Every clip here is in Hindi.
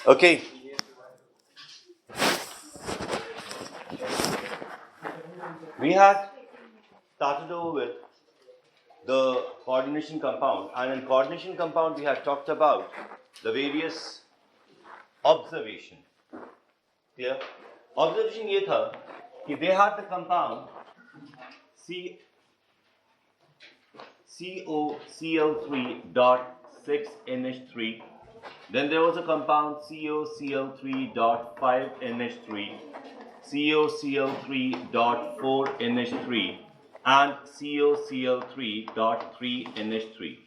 Okay. We had started over with the coordination compound, and in coordination compound we had talked about the various observation. Clear? Observation ये था कि they had the compound COCl3.6NH3. Then there was a compound COCl3.5NH3, COCl3.4NH3, and COCl3.3NH3.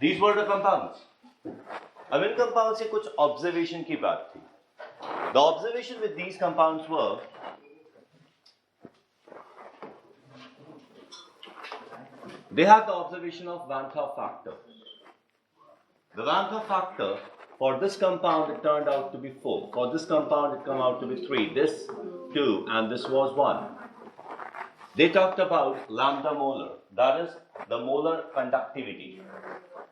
These were the compounds. अब इन compounds से कुछ observation की बात थी. The observation with these compounds were they had the observation of Van 't Hoff factor. The Van 't Hoff factor for this compound it turned out to be 4. For this compound it turned out to be 3. This 2 and this was 1. They talked about lambda molar. That is the molar conductivity.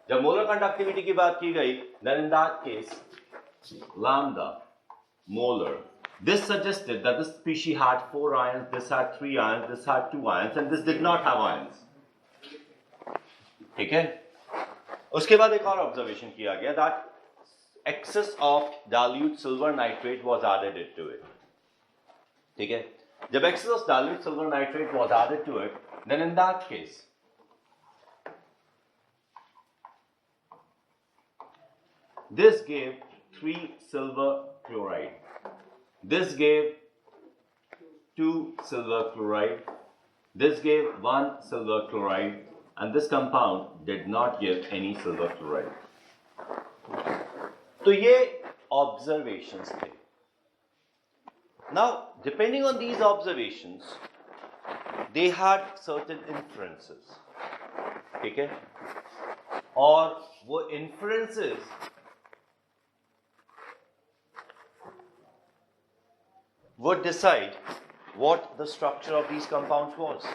जब molar conductivity की बात की गई, then in that case lambda molar. This suggested that this species had 4 ions, this had 3 ions, this had 2 ions, and this did not have ions. ठीक है? उसके बाद एक और ऑब्जर्वेशन किया गया that excess of dilute silver nitrate was added to it. ठीक है? जब excess of dilute silver nitrate was added to it, then in that case this gave 3 silver chloride. This gave 2 silver chloride. This gave 1 silver chloride. And this compound did not give any silver chloride. तो ये observations थे. Now, depending on these observations, they had certain inferences. ठीक है? और वो inferences would decide what the structure of these compounds was.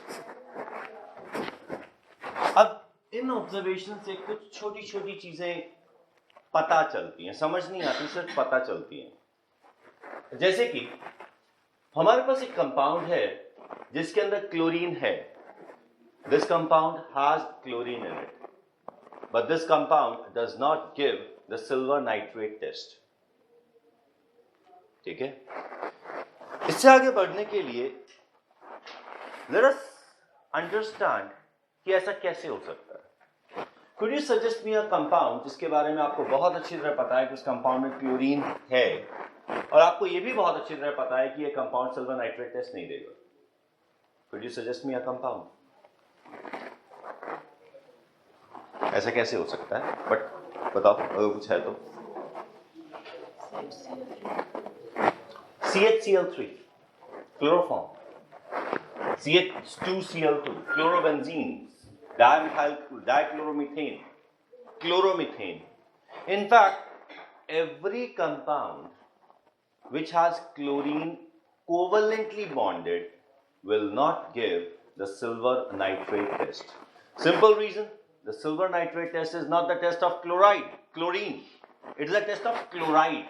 अब इन ऑब्जर्वेशन से कुछ छोटी छोटी चीजें पता चलती हैं, समझ नहीं आती, सिर्फ पता चलती हैं. जैसे कि हमारे पास एक कंपाउंड है जिसके अंदर क्लोरीन है. This compound has chlorine in it, but this compound does not give the silver nitrate test. ठीक है? इससे आगे बढ़ने के लिए लेट अस अंडरस्टैंड कि ऐसा कैसे हो सकता है. Could you suggest me a compound जिसके बारे में आपको बहुत अच्छी तरह पता है कि उस कंपाउंड में क्लोरीन है, और आपको ये भी बहुत अच्छी तरह पता है कि ये कंपाउंड सिल्वर नाइट्रेट टेस्ट नहीं देगा. Could you suggest me a compound? ऐसा कैसे हो सकता है? बट बताओ अगर कुछ है तो. CHCl3 chloroform, CH2Cl2 chlorobenzenes, dichloromethane, chloromethane. In fact, every compound which has chlorine covalently bonded will not give the silver nitrate test. Simple reason, the silver nitrate test is not the test of chlorine. It is a test of chloride.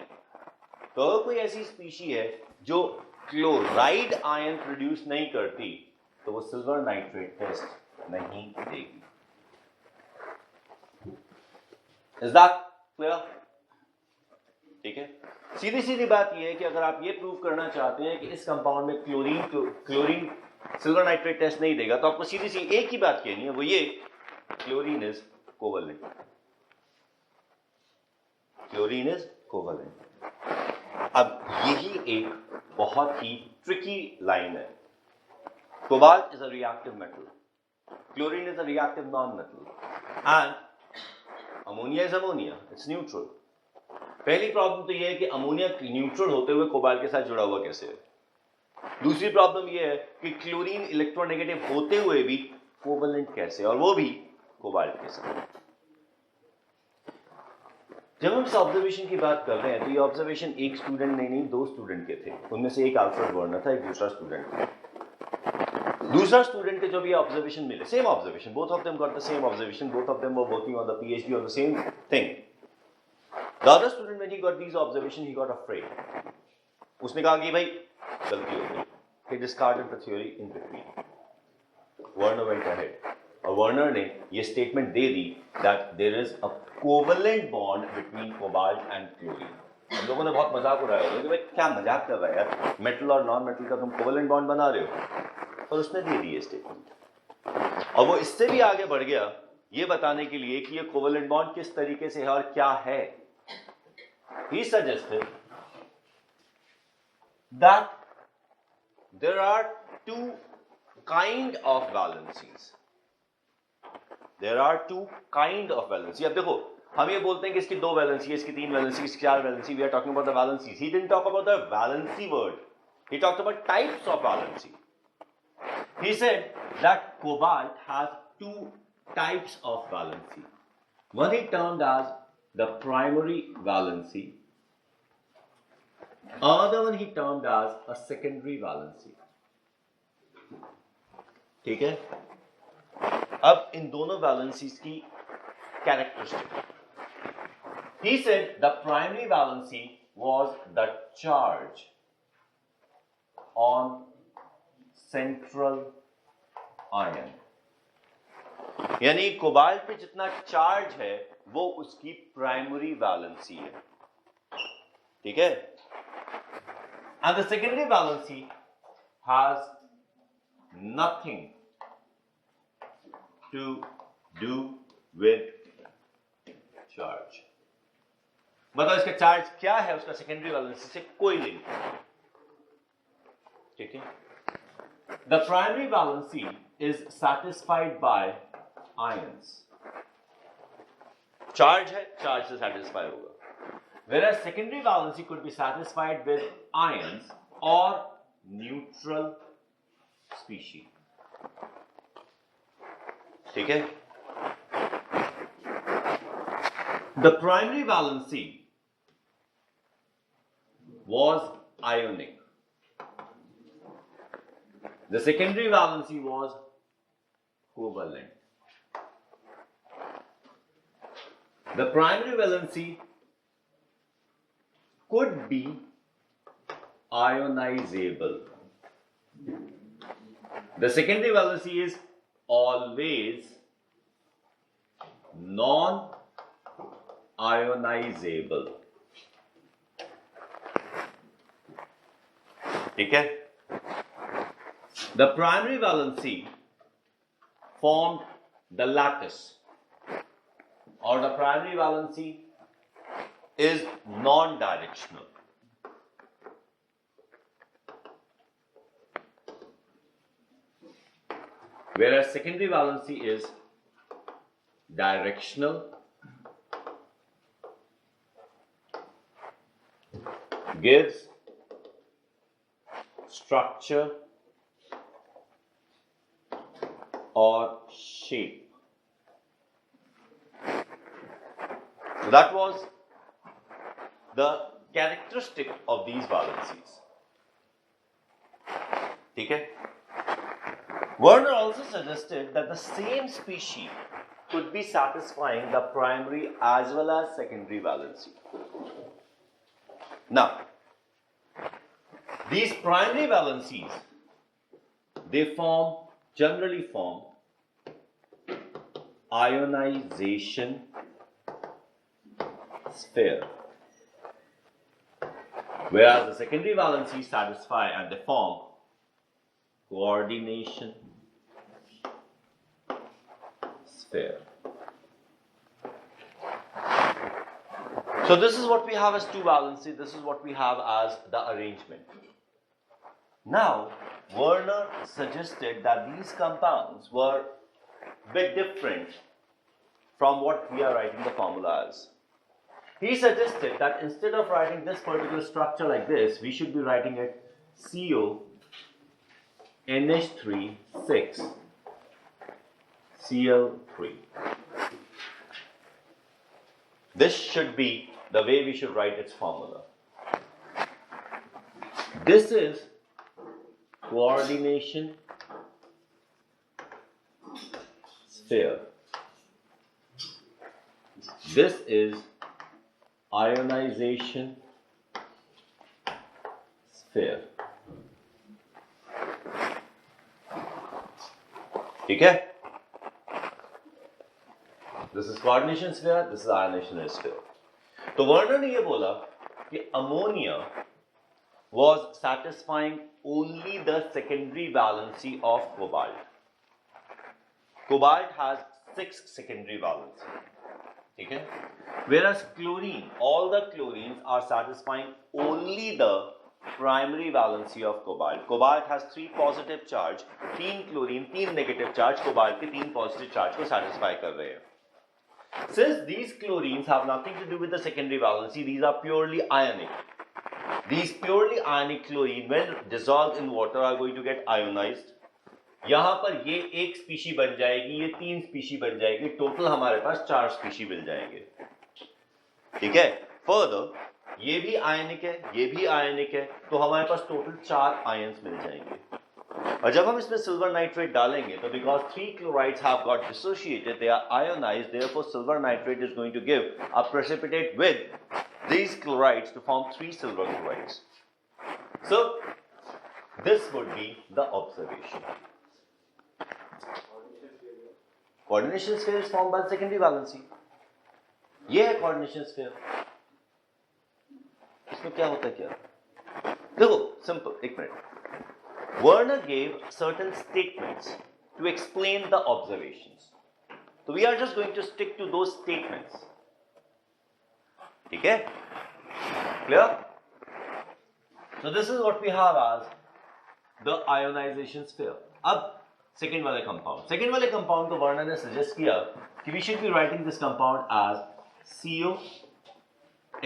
तो अगर कोई ऐसी स्पीशी है जो क्लोराइड आयन प्रोड्यूस नहीं करती तो वो सिल्वर नाइट्रेट टेस्ट नहीं देगी. Is that clear? ठीक है? सीधी सीधी बात ये है कि अगर आप ये प्रूव करना चाहते हैं कि इस कंपाउंड में क्लोरीन सिल्वर नाइट्रेट टेस्ट नहीं देगा, तो आपको सीधी सी एक ही बात कहनी है, वो ये chlorine is covalent. Chlorine is covalent. अब यही एक बहुत ही ट्रिकी लाइन है. Cobalt is a reactive metal, chlorine is a reactive non metal, and ammonia is ammonia, it's neutral. पहली प्रॉब्लम तो ये है कि अमोनिया न्यूट्रल होते हुए कोबाल्ट के साथ जुड़ा हुआ कैसे है. दूसरी प्रॉब्लम ये है कि क्लोरीन इलेक्ट्रोनेगेटिव होते हुए भी कोवलेंट कैसे, और वो भी कोबाल्ट के साथ. जब हम इस ऑब्जर्वेशन की बात कर रहे हैं तो ये ऑब्जर्वेशन एक स्टूडेंट नहीं 2 स्टूडेंट के थे. उनमें से एक अल्फ्रेड वर्नर था, एक दूसरा स्टूडेंट था. दूसरा स्टूडेंट के जो भी ऑब्जर्वेशन मिले, same observation, both of them got the same observation, both of them were working on the PhD on the same thing. The other student, when he got these observations, he got afraid. उसने कहा कि भाई गलती हो गई. He discarded the theory in between. Werner went ahead. और वर्नर ने ये statement they the that there is a covalent bond between cobalt and chlorine. हम लोगों ने बहुत मजाक उड़ाया होगा कि भाई क्या मजाक कर रहा है यार, मेटल और नॉन मेटल का तुम कोवेलेंट बॉन्ड बना रहे हो. और उसने दे दी ये स्टेटमेंट. और वो इससे भी आगे बढ़ गया ये बताने के लिए कि ये कोवेलेंट बॉन्ड किस तरीके से है और क्या है. He suggested that there are two kind of valencies. There are two kind of valency. अब देखो हम ये बोलते हैं कि इसकी 2 वैलेंसी है, इसकी 3 वैलेंसी, इसकी 4 valency. We are talking about the valencies. He didn't talk about the valency word. He talked about types of valency. He said that cobalt has 2 types of valency. One he termed as the primary valency. Other one he termed as a secondary valency. ठीक है. अब इन दोनों valencies की characteristic. He said the primary valency was the charge on central ion. यानी कोबाल्ट पे जितना चार्ज है वो उसकी प्राइमरी वैलेंसी है. ठीक है. And the secondary valency has nothing to do with charge. मतलब इसका चार्ज क्या है उसका सेकेंडरी वैलेंसी से कोई लिंक. ठीक है. The primary valency is satisfied by ions. Charge है, चार्ज से satisfy होगा. Whereas secondary valency could be satisfied with ions or neutral species. ठीक है. The primary valency was ionic. The secondary valency was covalent. The primary valency could be ionizable. The secondary valency is always non-ionizable. ठीक है. The primary valency formed the lattice, or the primary valency is non-directional. Whereas secondary valency is directional, gives structure or shape. So that was the characteristic of these valencies. ठीक है. Werner also suggested that the same species could be satisfying the primary as well as secondary valency. Now, these primary valencies, they generally form ionization sphere, whereas the secondary valencies satisfy and they form coordination sphere. So this is what we have as 2 valency, this is what we have as the arrangement. Now, Werner suggested that these compounds were a bit different from what we are writing the formula as. He suggested that instead of writing this particular structure like this, we should be writing it CO NH3 6 Cl3. This should be the way we should write its formula. This is coordination sphere. This is ionization sphere. ठीक है, this is coordination sphere, this is ionization sphere. तो वर्नर ने ये बोला कि ammonia was satisfying only the secondary valency of cobalt. Cobalt has 6 secondary valency. ठीक है, whereas chlorine, all the chlorines are satisfying only the primary valency of cobalt. Cobalt has 3 positive charge, 3 chlorine 3 negative charge, cobalt के 3 positive charge को satisfy कर रहे हैं. Since these chlorines have nothing to do with the secondary valency, these are purely ionic. These purely ionic chlorine, when dissolved in water, are going to get ionized. यहां पर ये एक स्पीशी बन जाएगी, ये 3 स्पीशी बन जाएगी, टोटल हमारे पास 4 स्पीशी मिल जाएंगे. ठीक है, फर्दर ये भी आयनिक है, ये भी आयनिक है, तो हमारे पास टोटल 4 आयंस मिल जाएंगे. और जब हम इसमें सिल्वर नाइट्रेट डालेंगे तो because 3 chlorides have got dissociated, they are ionized, therefore silver nitrate is going to give a precipitate with these chlorides to form 3 silver chlorides. So this would be the observation. Coordination sphere is formed by the secondary valency. ये है coordination sphere. इसमें क्या होता है, क्या देखो, simple, एक minute. Werner gave certain statements to explain the observations. So we are just going to stick to those statements. ठीक है, clear? So this is what we have as the ionization sphere. अब सेकेंड वाले कंपाउंड को वर्नर ने सजेस्ट किया कि we should be writing this compound as CO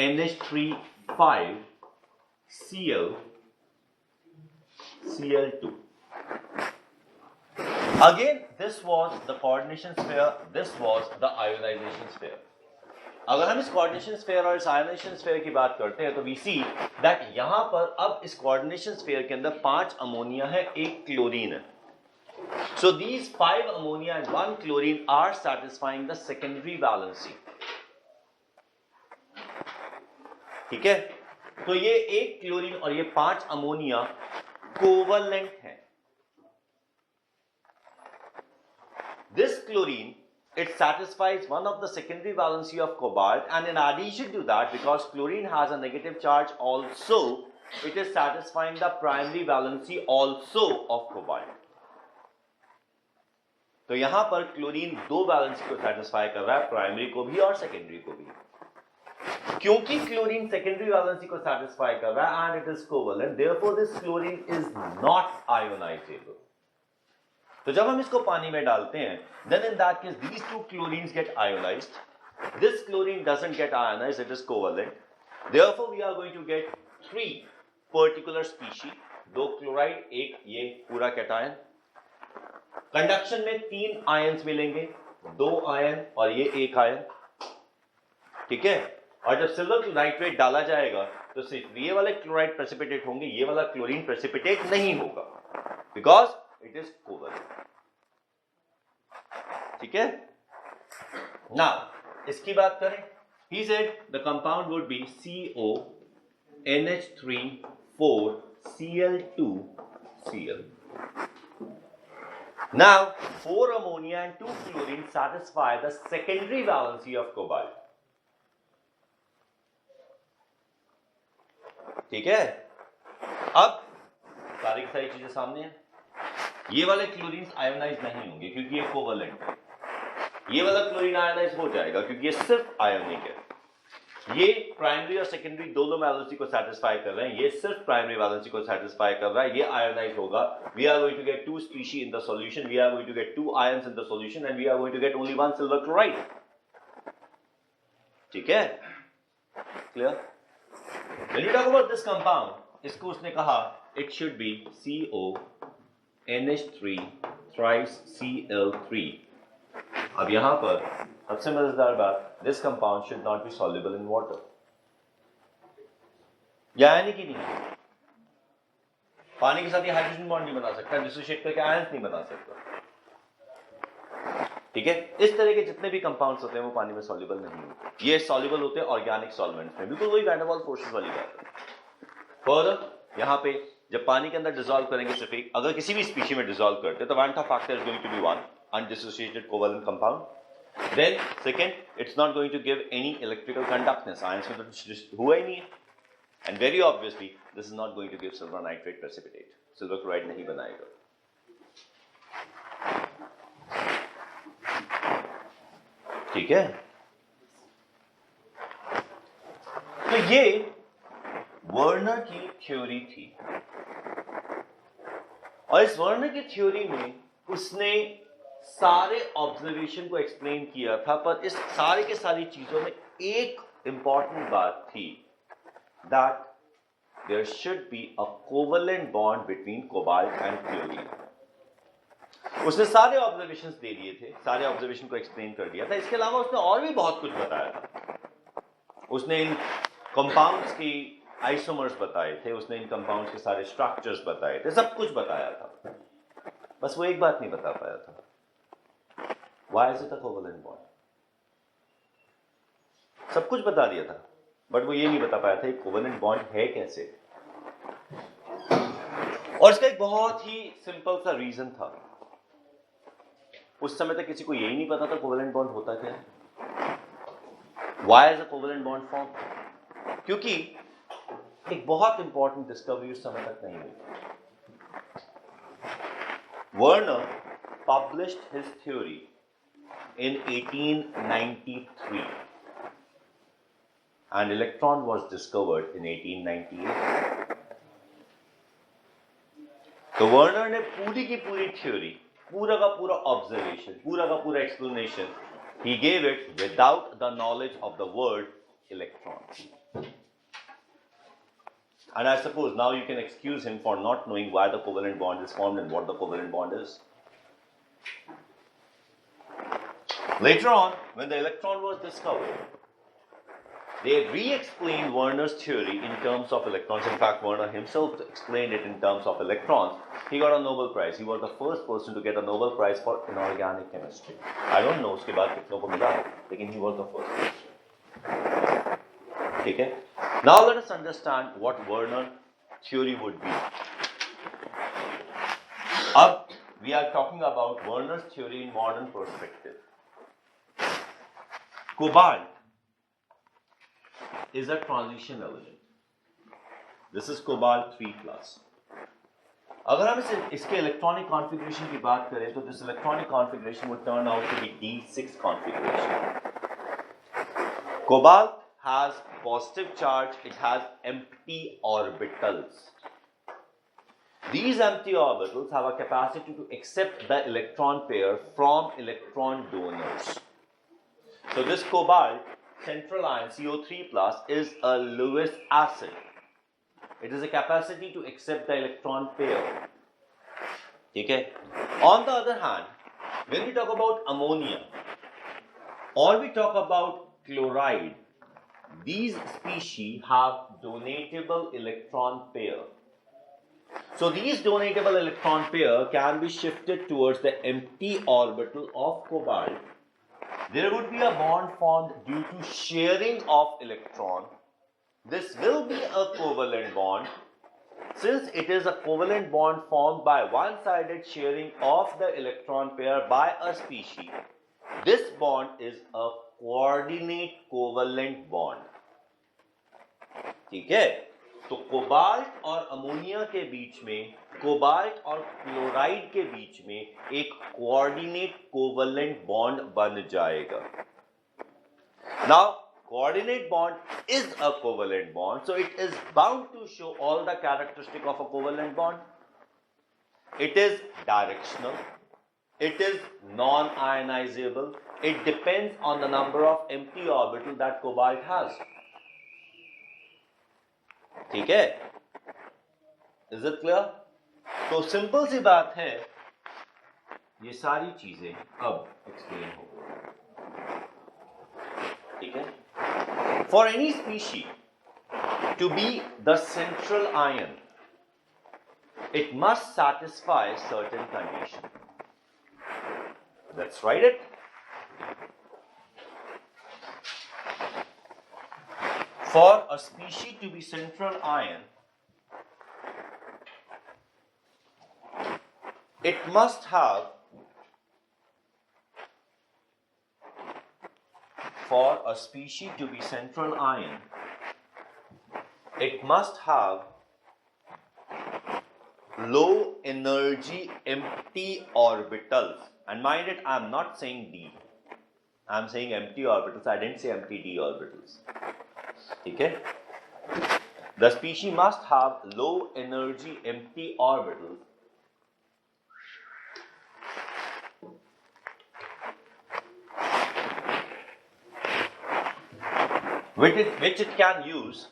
NH3 5 Cl2. Again, this was the coordination sphere, this was the ionization sphere. अगर हम इस कोऑर्डिनेशन स्फीयर और इस आयनाइजेशन स्फीयर की बात करते हैं तो वी सी दैट यहां पर अब इस कोऑर्डिनेशन स्फीयर के अंदर 5 अमोनिया है, 1 क्लोरीन है. So these 5 ammonia and 1 chlorine are satisfying the secondary valency. ठीक है, तो ये 1 क्लोरीन और ये 5 अमोनिया कोवलेंट है. This chlorine, it satisfies one of the secondary valency of cobalt, and in addition to that, because chlorine has a negative charge also, it is satisfying the primary valency also of cobalt. तो यहां पर क्लोरीन 2 वैलेंसी को सेटिस्फाई कर रहा है, प्राइमरी को भी और सेकेंडरी को भी. क्योंकि क्लोरीन सेकेंडरी वैलेंसी को सेटिस्फाई कर रहा है and it is covalent, therefore this chlorine is not ionisable. तो जब हम इसको पानी में डालते हैं, then in that case these 2 chlorines get ionized. This chlorine doesn't get ionized, it is covalent. Therefore we are going to get 3 particular species, 2 chloride, 1 ये पूरा कैटायन. कंडक्शन में 3 आयंस मिलेंगे, 2 आयन और ये 1 आयन. ठीक है, और जब सिल्वर नाइट्रेट डाला जाएगा तो सिर्फ ये वाले क्लोराइड प्रेसिपिटेट होंगे, ये वाला क्लोरीन प्रेसिपिटेट नहीं होगा, बिकॉज it is covalent. ठीक है, now इसकी बात करें, he said the compound would be CO NH3 4 Cl2 Cl. Now 4 ammonia and 2 chlorine satisfy the secondary valency of cobalt. ठीक है, अब सारी चीजें सामने हैं. ये वाले क्लोरीन आयोनाइज नहीं होंगे क्योंकि ये कोवलेंट है. ये वाला क्लोरीन आयोनाइज हो जाएगा क्योंकि ये सिर्फ आयोनिक है. ये प्राइमरी और सेकेंडरी दोनों वैलेंसी को सेटिस्फाई कर रहे हैं, ये सिर्फ प्राइमरी वैलेंसी को सेटिस्फाई कर रहा है, ये आयोनाइज होगा. We are going to get 2 species in the solution, we are going to get 2 ions in the solution and we are going to get only 1 silver chloride. ठीक है, clear? When you talk about this compound, इसको उसने कहा it should be CO NH3 thrice Cl3. अब यहां पर सबसे मजेदार बात, this compound should not be soluble in water. यानी कि नहीं, पानी के साथ ये हाइड्रोजन बॉन्ड नहीं बना सकता, डिसोशिएट करके आयंस नहीं बना सकता. ठीक है, इस तरह के जितने भी कंपाउंड्स होते हैं वो पानी में सॉल्युबल नहीं होते, ये सॉल्युबल होते हैं ऑर्गेनिक सॉल्वेंट्स में, बिल्कुल वही वैन डर वाल्स फोर्सेस वाली बात है। फर्दर यहाँ पे जब पानी के अंदर डिसॉल्व करेंगे सिर्फ एक, अगर किसी भी स्पीशी में डिसॉल्व करते तो Van 't Hoff factor is going to be 1 undissociated covalent compound. Then second, it's not going to give any electrical conductance, ions में तो हुआ ही नहीं है, and very obviously this is not going to give silver nitrate precipitate, silver chloride नहीं बनाएगा। ठीक है, तो ये वर्नर की थ्योरी थी, और इस वर्नर की थ्योरी में उसने सारे ऑब्जर्वेशन को एक्सप्लेन किया था, पर इस सारे के सारी चीजों में एक इंपॉर्टेंट बात थी, that there should be a covalent bond between cobalt and chlorine. उसने सारे ऑब्जर्वेशंस दे दिए थे, सारे ऑब्जर्वेशन को एक्सप्लेन कर दिया था, इसके अलावा उसने और भी बहुत कुछ बताया था। उसने इन कंपाउंड्स की आइसोमर्स बताए थे, उसने इन कंपाउंड्स के सारे स्ट्रक्चर्स बताए थे, सब कुछ बताया था, बस वो एक बात नहीं बता पाया था, why is it a covalent bond. सब कुछ बता दिया था, बट वो ये नहीं बता पाया था एक कोवेलेंट बॉन्ड है कैसे। और इसका एक बहुत ही सिंपल सा रीजन था, उस समय तक किसी को यही नहीं पता था कोवेलेंट बॉन्ड होता क्या है, why is a covalent bond form, क्योंकि एक बहुत इंपॉर्टेंट डिस्कवरी उस समय तक नहीं हुई। Werner published his theory in 1893 and electron was discovered in 1898. तो वर्नर ने पूरी की पूरी थ्योरी, पूरा का पूरा ऑब्जर्वेशन, पूरा का पूरा explanation, he gave it without the knowledge of the word electron. And I suppose now you can excuse him for not knowing why the covalent bond is formed and what the covalent bond is. Later on, when the electron was discovered, they re-explained Werner's theory in terms of electrons. In fact, Werner himself explained it in terms of electrons. He got a Nobel Prize. He was the first person to get a Nobel Prize for inorganic chemistry. I don't know उसके बाद कितनों को मिला, लेकिन he was the first person. ठीक है? Now let us understand what Werner theory would be. अब we are talking about Werner's theory in modern perspective. Cobalt is a transition element. This is cobalt 3+. अगर हम इसके इलेक्ट्रॉनिक कॉन्फ़िगरेशन की बात करें तो this electronic configuration would turn out to be D6 configuration. Cobalt has positive charge, it has empty orbitals. These empty orbitals have a capacity to accept the electron pair from electron donors. So this cobalt central ion CO3+ is a Lewis acid. It has a capacity to accept the electron pair. Okay? On the other hand, when we talk about ammonia or we talk about chloride, these species have donatable electron pair. So these donatable electron pair can be shifted towards the empty orbital of cobalt. There would be a bond formed due to sharing of electron. This will be a covalent bond. Since it is a covalent bond formed by one-sided sharing of the electron pair by a species, this bond is a coordinate covalent bond. ठीक है? तो कोबाल्ट और अमोनिया के बीच में, कोबाल्ट और क्लोराइड के बीच में एक कोऑर्डिनेट कोवेलेंट बॉन्ड बन जाएगा। Now, coordinate bond is a covalent bond, so it is bound to show all the characteristics of a covalent bond. It is directional, it is non-ionizable, it depends on the number of empty orbitals that cobalt has. ठीक है? Is it clear? तो सिंपल सी बात है, ये सारी चीजें अब एक्सप्लेन हो गई। ठीक है? For any species to be the central ion, it must satisfy certain conditions. Let's write it. For a species to be central ion, it must have, for a species to be central ion, it must have low energy empty orbitals. And mind it, I am not saying D. I am saying empty orbitals. I didn't say empty D orbitals. Okay? The species must have low energy empty orbitals which it can use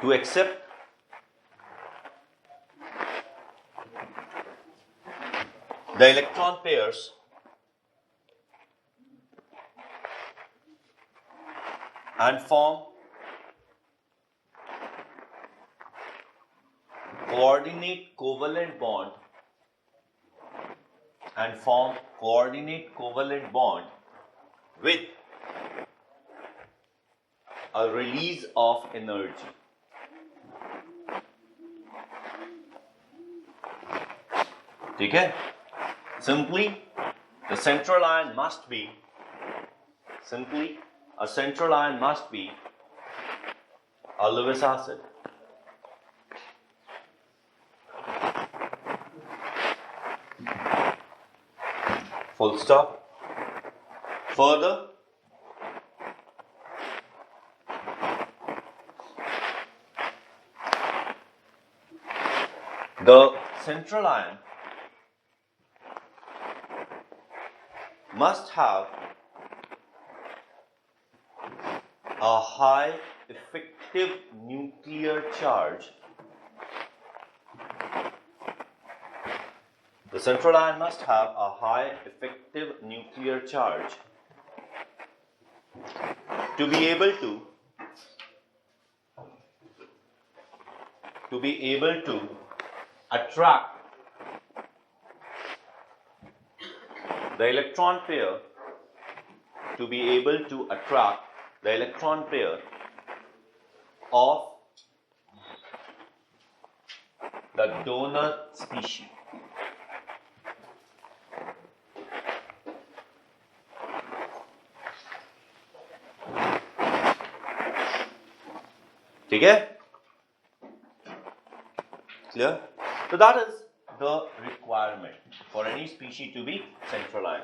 to accept the electron pairs and form coordinate covalent bond with a release of energy. Okay? Simply, the central ion must be a Lewis acid. Full stop. Further, the central ion must have a high effective nuclear charge. The central ion must have a high effective nuclear charge to be able to attract the electron pair of the donor species. Okay? Clear? So that is the requirement for any species to be central ion.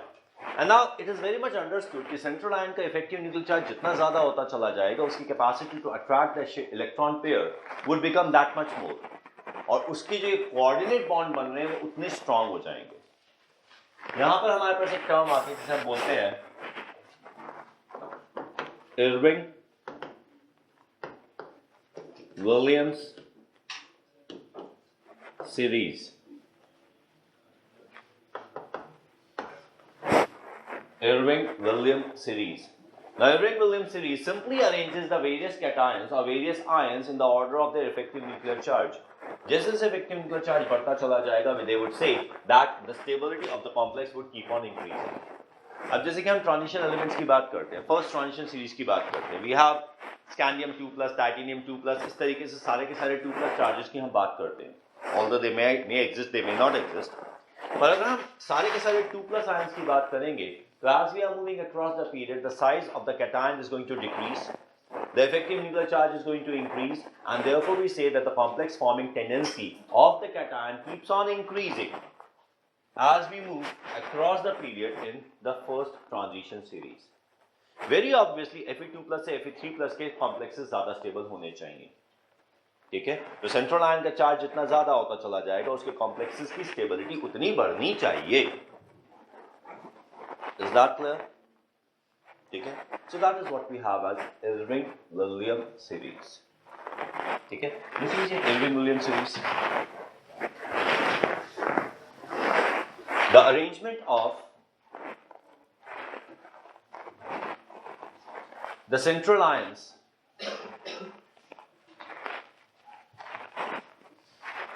And now it is very much understood that central ion का effective nuclear charge जितना ज़्यादा होता चला जाएगा, उसकी capacity to attract the electron pair would become that much more. और उसके जो coordinate bond बन रहे हैं वो उतने strong हो जाएंगे. यहाँ पर हमारे पास एक term आती है जिसे हम बोलते हैं Irving-Williams series. Irving-Williams series. The Irving-Williams series simply arranges the various cations or various ions in the order of their effective nuclear charge. जैसे जैसे effective nuclear charge बढ़ता चला जाएगा, they would say that the stability of the complex would keep on increasing. अब जैसे कि हम transition elements की बात करते हैं, first transition series की बात करते हैं, we have scandium 2+, titanium 2+, इस तरीके से सारे के सारे 2+ charges की हम बात करते हैं. Although they may exist, they may not exist. पर अगर हम सारे के सारे 2+ ions की बात करेंगे, so as we are moving across the period, the size of the cation is going to decrease, the effective nuclear charge is going to increase, and therefore we say that the complex forming tendency of the cation keeps on increasing as we move across the period in the first transition series. Very obviously, Fe2+ से Fe3+ के complexes ज़्यादा stable होने चाहिए. ठीक है? तो central ion का charge जितना ज़्यादा होता चला जाएगा, उसके complexes की stability उतनी बढ़नी चाहिए. Is that clear? Okay. So that is what we have as Irving-Williams series. Okay. This is an Irving-Williams series. The arrangement of the central ions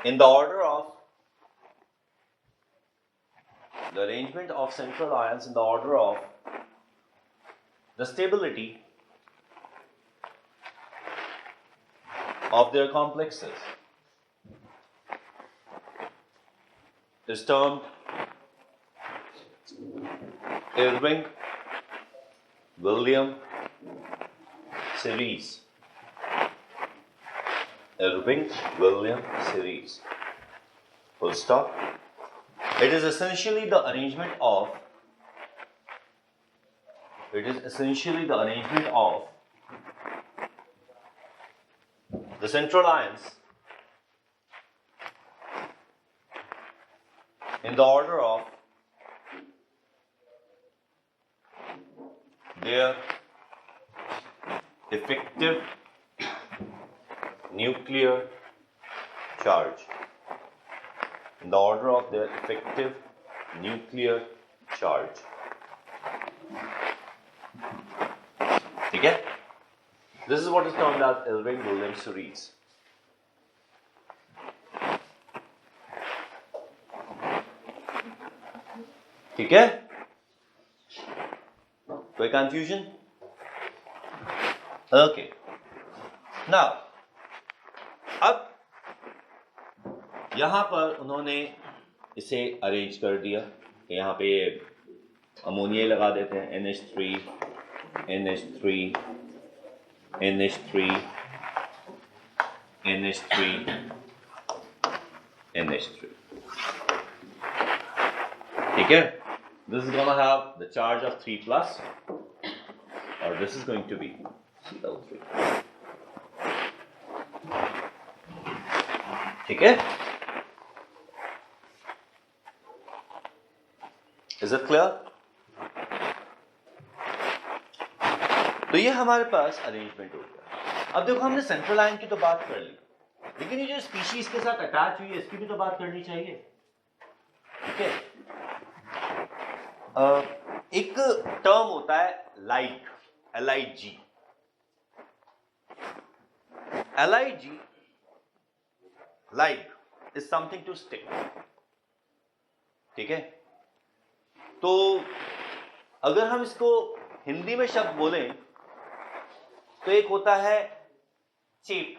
in the order of the arrangement of central ions in the order of the stability of their complexes is termed Irving-Williams series. Irving-Williams series. Full stop. It is essentially the arrangement of the central ions in the order of their effective nuclear charge. In the order of their effective nuclear charge. ठीक है? This is what is termed as Irving-Williams series. ठीक है? कोई confusion? Okay. Now, अब यहां पर उन्होंने इसे अरेंज कर दिया कि यहाँ पे अमोनिया लगा देते हैं NH3, NH3, NH3, NH3, NH3. ठीक है? This is going to have the charge of 3 plus, or this is going to be Cl3. ठीक है? Is it clear? तो ये हमारे पास अरेंजमेंट हो गया। अब देखो हमने सेंट्रल आयन की तो बात कर ली, लेकिन ये जो स्पीशीज के साथ अटैच हुई है इसकी भी तो बात करनी चाहिए। ठीक है? एक टर्म होता है लाइग, LIG। LIG, like is something to stick। ठीक है? तो अगर हम इसको हिंदी में शब्द बोलें तो एक होता है चेप।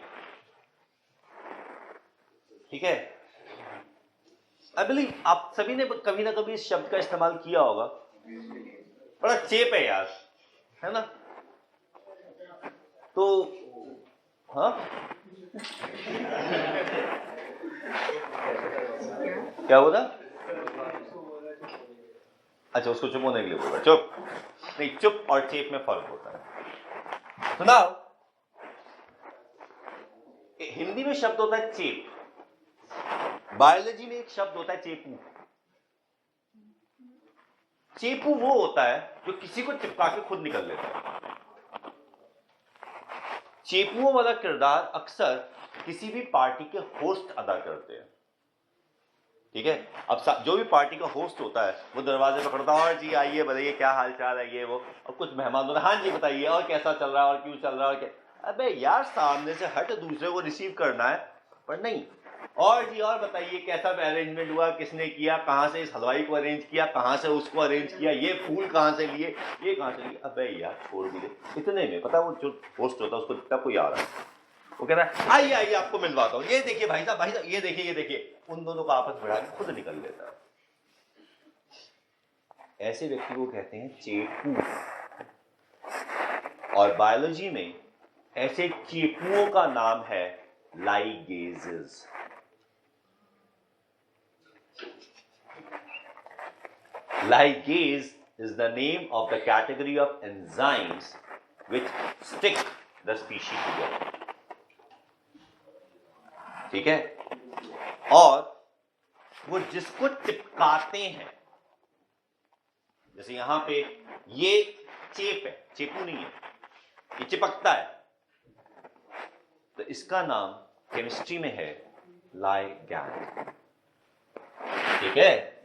ठीक है? आई बिलीव आप सभी ने कभी ना कभी इस शब्द का इस्तेमाल किया होगा। बड़ा चेप है यार, है ना? तो हाँ, क्या बोला? अच्छा, उसको चुप होने के लिए बोला। चुप नहीं, चुप और चेप में फर्क होता है। तो नाउ हिंदी में शब्द होता है चेप, बायोलॉजी में एक शब्द होता है चेपू। चेपू वो होता है जो किसी को चिपका के खुद निकल लेता है। चेपुओं वाला किरदार अक्सर किसी भी पार्टी के होस्ट अदा करते हैं। ठीक है? अब जो भी पार्टी का होस्ट होता है वो दरवाजे पे खड़ता है, और जी आइए बताइए क्या हाल चाल है, ये वो। और कुछ मेहमान होते हैं, हाँ जी बताइए और कैसा चल रहा है और क्यों चल रहा है और क्या। अबे यार, सामने से हट, दूसरे को रिसीव करना है, पर नहीं। और जी और बताइए कैसा अरेंजमेंट हुआ, किसने किया, कहाँ से इस हलवाई को अरेंज किया, कहाँ से उसको अरेंज किया, ये फूल कहाँ से लिए, ये कहाँ से लिए। अबे यार छोड़ दिए। इतने में पता वो जो होस्ट होता है उसको दिखता कोई आ रहा है, वो कह रहा है आइए आइए आपको मिलवाता हूँ, ये देखिए भाई साहब ये देखिए। उन दोनों को आपस बढ़ा के खुद निकल लेता है। ऐसे व्यक्ति को कहते हैं चेपू। और बायोलॉजी में ऐसे चेपुओं का नाम है ligases. Ligase is the name of the category of enzymes which stick the species together. ठीक है? और वो जिसको चिपकाते हैं, जैसे यहां पे ये चेप है, चेपू नहीं है, ये चिपकता है, तो इसका नाम केमिस्ट्री में है लाइगैंड। ठीक है?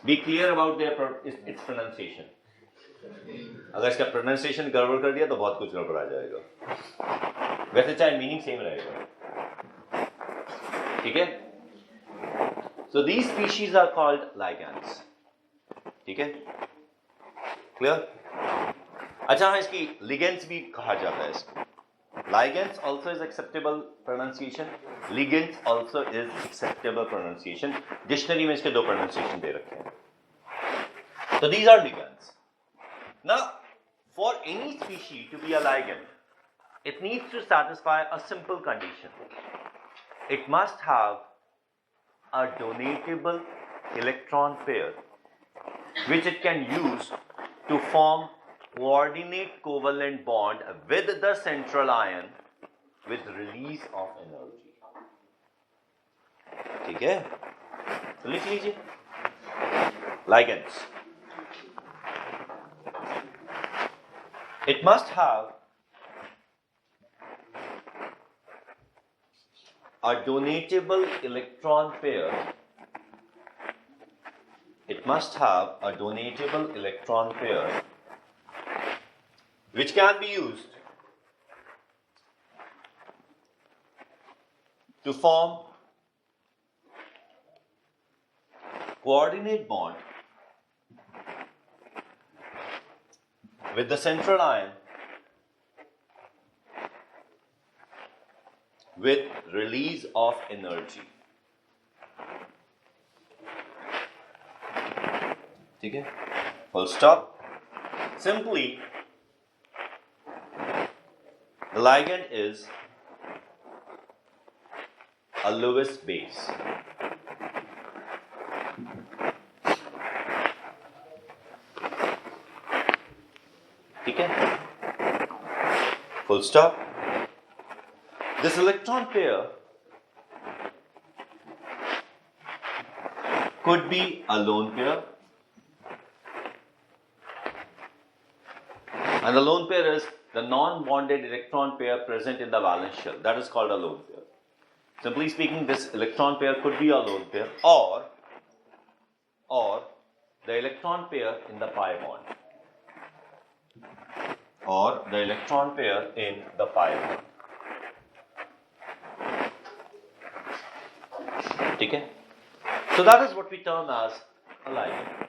Be clear about its pronunciation. अगर इसका प्रोनाउंसिएशन गड़बड़ कर दिया तो बहुत कुछ गड़बड़ आ जाएगा। वैसे चाहे मीनिंग सेम रहेगा। ठीक है? So these species are called ligands. ठीक है, क्लियर? अच्छा हाँ, इसकी ligands भी कहा जाता है इसको. Ligands also is acceptable pronunciation. Ligands also is acceptable pronunciation. Dictionary में इसके दो pronunciation दे रखे हैं. So these are ligands. Now, for any species to be a ligand, it needs to satisfy a simple condition. It must have a donatable electron pair which it can use to form coordinate covalent bond with the central ion with release of energy. ठीक है, तो लिख लीजिए ligands. It must have a donatable electron pair. It must have a donatable electron pair which can be used to form coordinate bond with the central ion with release of energy. ठीक है, full stop. Simply, the ligand is a Lewis base. ठीक है, full stop. This electron pair could be a lone pair, and the lone pair is the non-bonded electron pair present in the valence shell. That is called a lone pair. Simply speaking, this electron pair could be a lone pair or the electron pair in the pi bond, or the electron pair in the pi bond. ठीक है, so that is what we term as a ligand.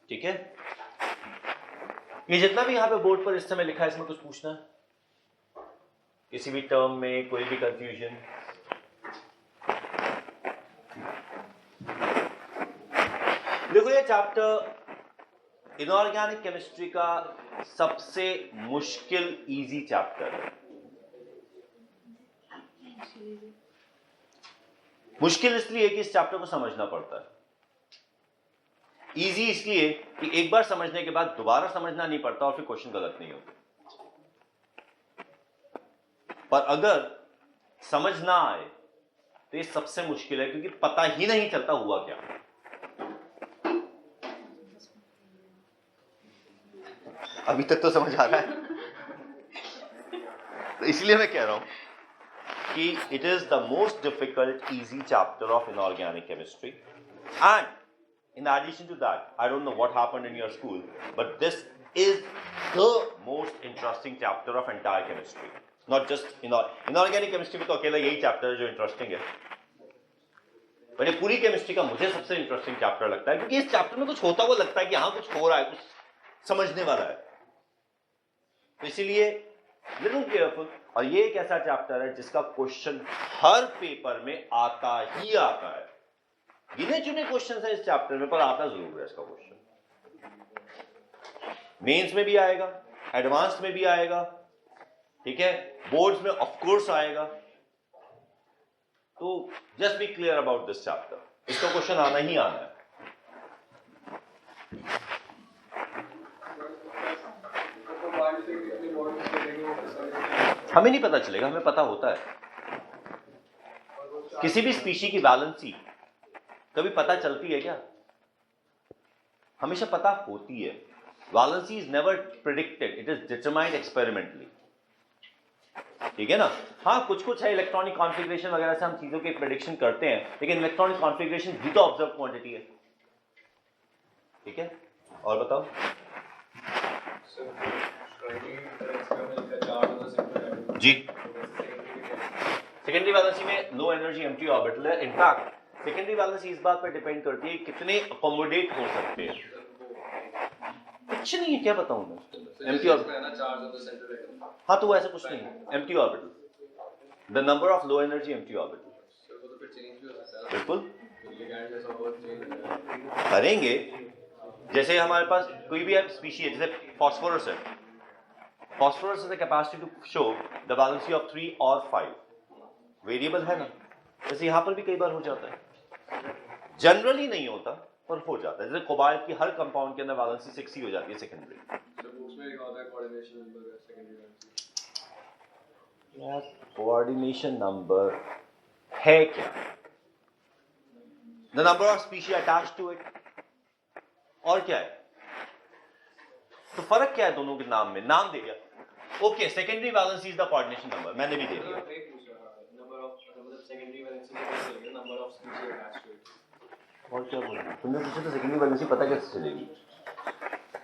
ठीक है, ये जितना भी यहाँ पे बोर्ड पर इस समय लिखा है, इसमें कुछ पूछना है? किसी भी टर्म में कोई भी कंफ्यूजन? देखो, ये चैप्टर इनऑर्गेनिक केमिस्ट्री का सबसे मुश्किल इजी चैप्टर है. मुश्किल इसलिए कि इस चैप्टर को समझना पड़ता है. इजी इसलिए कि एक बार समझने के बाद दोबारा समझना नहीं पड़ता और फिर क्वेश्चन गलत नहीं होते. पर अगर समझ ना आए तो ये सबसे मुश्किल है, क्योंकि पता ही नहीं चलता हुआ क्या. अभी तक तो समझ आ रहा है. तो इसलिए मैं कह रहा हूं कि it is the most difficult easy chapter of inorganic chemistry. And in addition to that, I don't know what happened in your school, but this is the most interesting chapter of entire chemistry. Not just inorganic chemistry में तो अकेला यही chapter है जो interesting है, पर ये पूरी chemistry का मुझे सबसे interesting chapter लगता है, क्योंकि इस chapter में कुछ होता हुआ लगता है कि हाँ कुछ हो रहा है, कुछ समझने वाला है. तो इसीलिए little careful. और ये एक ऐसा चैप्टर है जिसका क्वेश्चन हर पेपर में आता ही आता है. गिने चुने क्वेश्चन है इस चैप्टर में, पर आता जरूर है इसका क्वेश्चन. मेंस में भी आएगा, एडवांस में भी आएगा, ठीक है, बोर्ड्स में ऑफ कोर्स आएगा. तो just be clear about this chapter. इसका क्वेश्चन आना ही आना है. हमें नहीं पता चलेगा, हमें पता होता है. किसी भी स्पीशी की वैलेंसी कभी पता चलती है क्या? हमेशा पता होती है. Valency is never predicted, it is determined experimentally. ठीक है ना? हाँ, कुछ कुछ है इलेक्ट्रॉनिक कॉन्फ़िगरेशन वगैरह से हम चीजों के प्रेडिक्शन करते हैं, लेकिन इलेक्ट्रॉनिक कॉन्फ़िगरेशन भी तो ऑब्जर्व क्वांटिटी है. ठीक है, और बताओ. जी, सेकेंडरी वैलेंसी में लो एनर्जी एम्प्टी ऑर्बिटल है। इनफैक्ट सेकेंडरी वैलेंसी इस बात पर डिपेंड करती है कितने अकोमोडेट हो सकते हैं। कुछ नहीं है, क्या बताऊं मैं एम्प्टी ऑर्बिटल। हाँ तो वो ऐसा कुछ नहीं है, empty orbital, the number of low energy empty orbital. बिल्कुल करेंगे। जैसे हमारे पास कोई भी स्पीशी है, जैसे फास्फोरस है, phosphorus has the capacity to show the valency of 3 or 5, variable है ना। जैसे यहाँ पर भी कई बार हो जाता है, जनरली नहीं होता पर हो जाता है। जैसे कोबाल्ट की हर कंपाउंड के अंदर वैलेंसी 6 ही हो जाती है सेकेंडरी। कोऑर्डिनेशन नंबर है क्या? The number of species attached to it. और क्या है? तो फर्क क्या है दोनों के नाम में? नाम दे दिया, okay secondary valency is the coordination number, मैंने भी दे दिया। और क्या बोला तुमने? पूछा तो सेकेंडरी वैलेंसी पता कैसे चलेगी?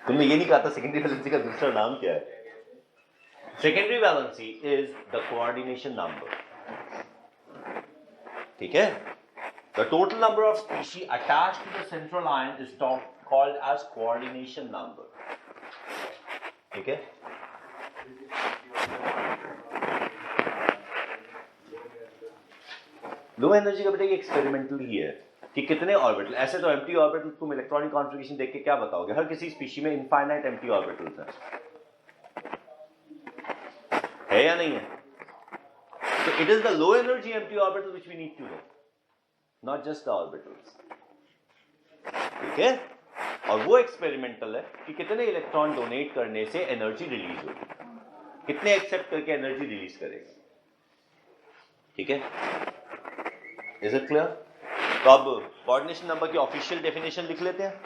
तुमने ये नहीं कहा था सेकेंडरी वैलेंसी का दूसरा नाम क्या है? Secondary valency is the coordination number, ठीक है? The total number of species attached to the central ion is called as coordination number, ठीक है? लो एनर्जी का बेटा ये एक्सपेरिमेंटल ही है कि कितने ऑर्बिटल। ऐसे तो एम्प्टी ऑर्बिटल तुम इलेक्ट्रॉनिक कॉन्फ़िगरेशन देख के क्या बताओगे? हर किसी स्पीशी में इनफाइनाइट एम्प्टी ऑर्बिटल्स हैं, है या नहीं है? तो it is the low energy empty orbital which we need to know, not just the orbitals, ठीक है? और वो एक्सपेरिमेंटल है कि कितने इलेक्ट्रॉन डोनेट करने से एनर्जी रिलीज होगी, कितने एक्सेप्ट करके एनर्जी रिलीज करेगा, ठीक है? Is it clear? तो अब कोऑर्डिनेशन नंबर की ऑफिशियल डेफिनेशन लिख लेते हैं।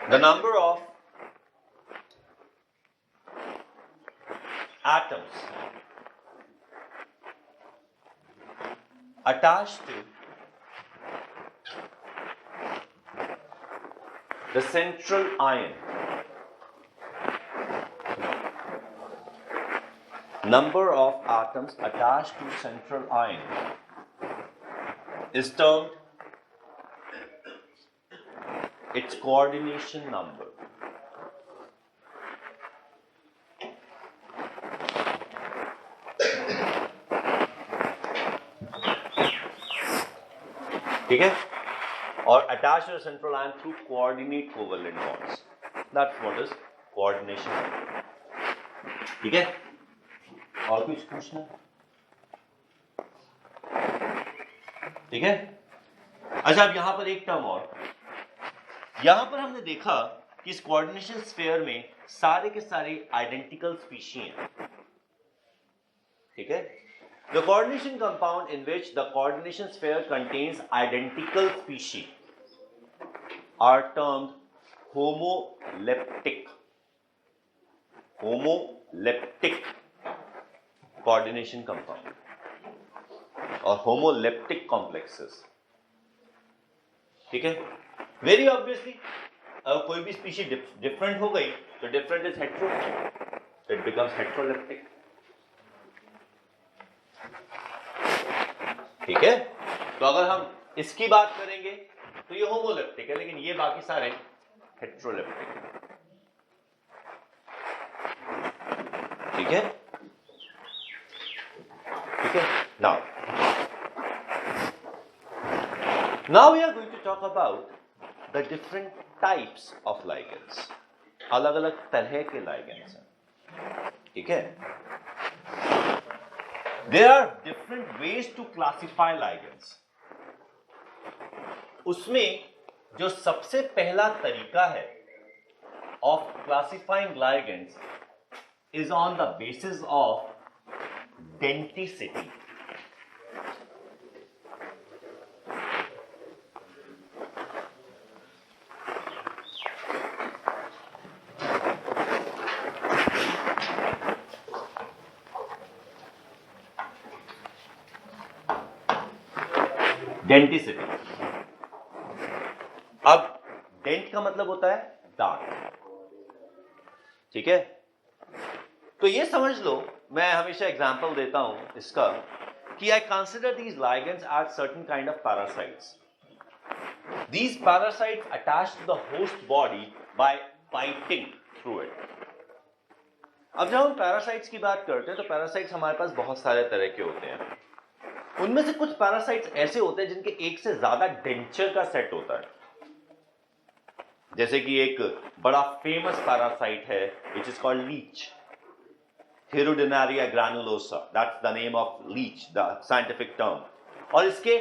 The number of atoms attached to the central ion, number of atoms attached to central ion is termed its coordination number. ठीक है? और attached to the central ion through coordinate covalent bonds. That's what is coordination number. ठीक है? और कुछ पूछना? ठीक है? अच्छा, अब यहां पर एक टर्म और, यहां पर हमने देखा कि इस कोऑर्डिनेशन स्फीयर में सारे के सारे आइडेंटिकल स्पीशी हैं, ठीक है? The coordination compound in which the coordination sphere contains identical species are termed homoleptic. Homoleptic coordination compound or homoleptic complexes. ठीक है? Very obviously, अगर कोई भी species different हो गई तो different is hetero, it becomes heteroleptic. ठीक है? तो अगर हम इसकी बात करेंगे तो ये होमोलेप्टिक है, लेकिन ये बाकी सारे हेट्रोलेप्टिक है, ठीक है? ठीक है? Now we are going to talk about the different types of ligands. अलग अलग तरह के ligands हैं, ठीक है? There are different ways to classify ligands. उसमें जो सबसे पहला तरीका है of classifying ligands is on the basis of denticity. Denticity. अब डेंट का मतलब होता है दांत, ठीक है? तो ये समझ लो, मैं हमेशा एग्जांपल देता हूं इसका कि I consider these ligands as certain kind of parasites. These parasites attach to the host body by biting through it. अब जब हम पैरासाइट्स की बात करते हैं तो पैरासाइट्स हमारे पास बहुत सारे तरह के होते हैं. उनमें से कुछ पैरासाइट्स ऐसे होते हैं जिनके एक से ज्यादा डेंचर का सेट होता है. जैसे कि एक बड़ा फेमस पैरासाइट है which is called leech. Hirudinaria granulosa, that's the name of leech, the scientific term. और इसके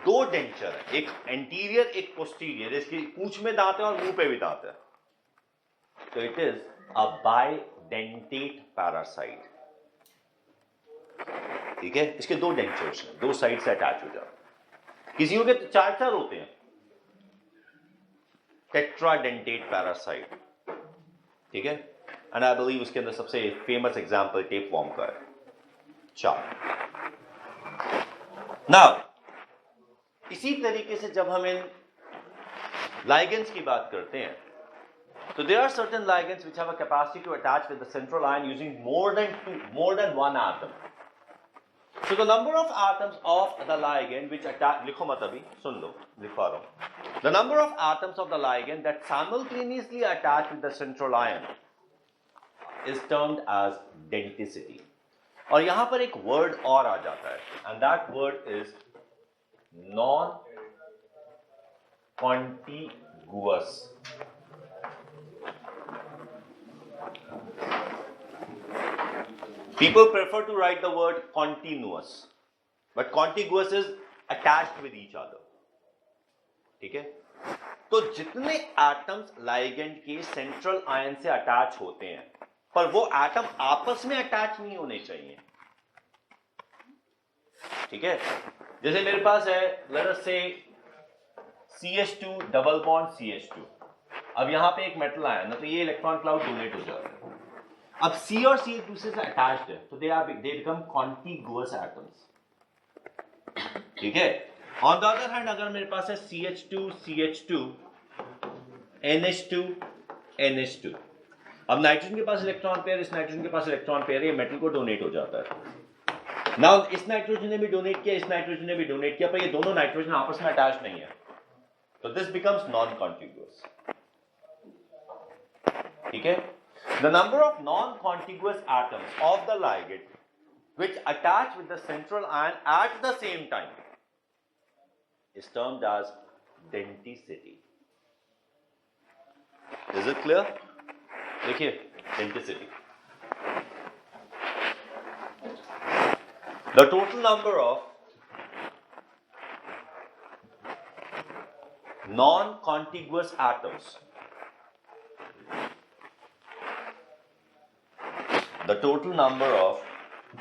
दो डेंचर हैं, एक एंटीरियर एक पोस्टीरियर. इसकी पूंछ में दांत है और मुंह पे भी दांत है. तो it is a bidentate parasite. ठीक है, इसके दो डेंचर्स हैं, दो साइड से अटैच हो जाते. किसी के तो चार चार होते हैं. Tetradentate parasite. ठीक है, एंड आई बिलीव उसके अंदर सबसे फेमस एग्जांपल टेप फॉर्म का है. चार. नाउ इसी तरीके से जब हम इन लाइगेंड्स की बात करते हैं तो there are certain ligands which have a capacity to attach with the central ion using more than one atom. So the number of atoms of the ligand which attach, लिखो मत अभी, सुन लो, लिखवा रहा हूं. The number of atoms of the ligand that simultaneously attach with the central ion is termed as denticity. और यहां पर एक वर्ड और आ जाता है and that word is non-contiguous. People prefer to write the word continuous, but contiguous is attached with each other. ठीक है, तो जितने एटम्स लाइगेंड के सेंट्रल आयन से अटैच होते हैं, पर वो एटम आपस में अटैच नहीं होने चाहिए. ठीक है, जैसे मेरे पास है लेट अस से CH2 डबल बॉन्ड CH2. अब यहां पे एक मेटल आया ना, तो ये इलेक्ट्रॉन क्लाउड डोनेट हो जाता है. अब C और C एक दूसरे से अटैच्ड है, तो दे बिकम कॉन्टिगुअस एटम्स. ठीक है, ऑन द अदर हैंड अगर मेरे पास है CH2 CH2 NH2 NH2. अब नाइट्रोजन के पास इलेक्ट्रॉन पेयर, इस नाइट्रोजन के पास इलेक्ट्रॉन पेयर, ये मेटल को डोनेट हो जाता है. नाउ इस नाइट्रोजन ने भी डोनेट किया, इस नाइट्रोजन ने भी डोनेट किया, पर ये दोनों नाइट्रोजन आपस में अटैच नहीं है, तो दिस बिकम्स नॉन कॉन्टिगुअस. ठीक है, the number of non-contiguous atoms of the ligand which attach with the central ion at the same time is termed as denticity. Is it clear? देखिए, denticity. The total number of non-contiguous atoms, the total number of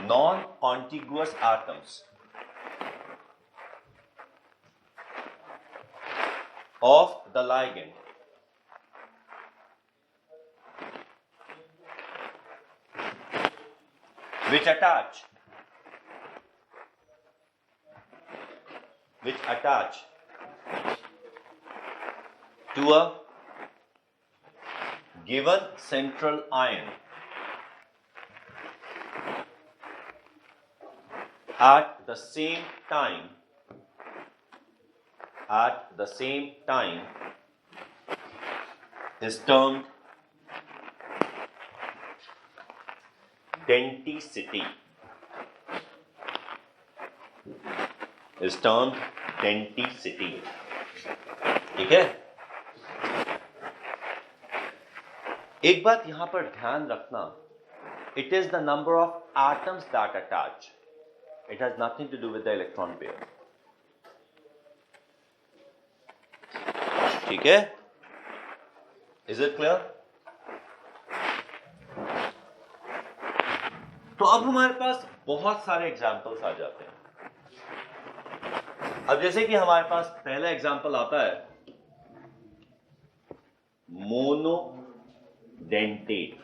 non-contiguous atoms of the ligand which attach to a given central ion at the same time is termed denticity. ठीक है, एक बात यहां पर ध्यान रखना, it is the number of atoms that attach. It has nothing to do with the electron pair. ठीक है, is it clear? तो अब हमारे पास बहुत सारे एग्जाम्पल्स आ जाते हैं. अब जैसे कि हमारे पास पहला एग्जाम्पल आता है monodentate.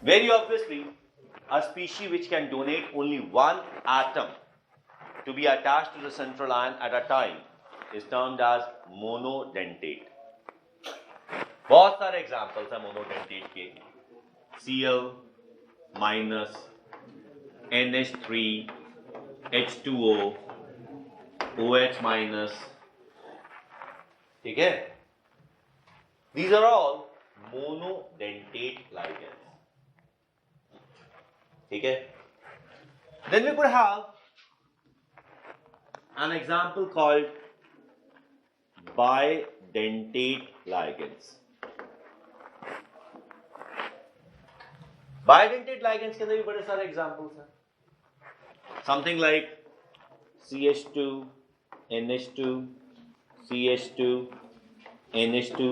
Very obviously, a species which can donate only one atom to be attached to the central ion at a time is termed as monodentate. बहुत सारे एग्जाम्पल्स हैं मोनोडेंटेट के, Cl minus NH3 H2O OH minus, ठीक है, these are all monodentate ligands, ठीक है. Then we could have an example called bidentate ligands. Bidentate ligands के अंदर भी बड़े सारे एग्जाम्पल्स हैं. Something like CH2, NH2, CH2, NH2,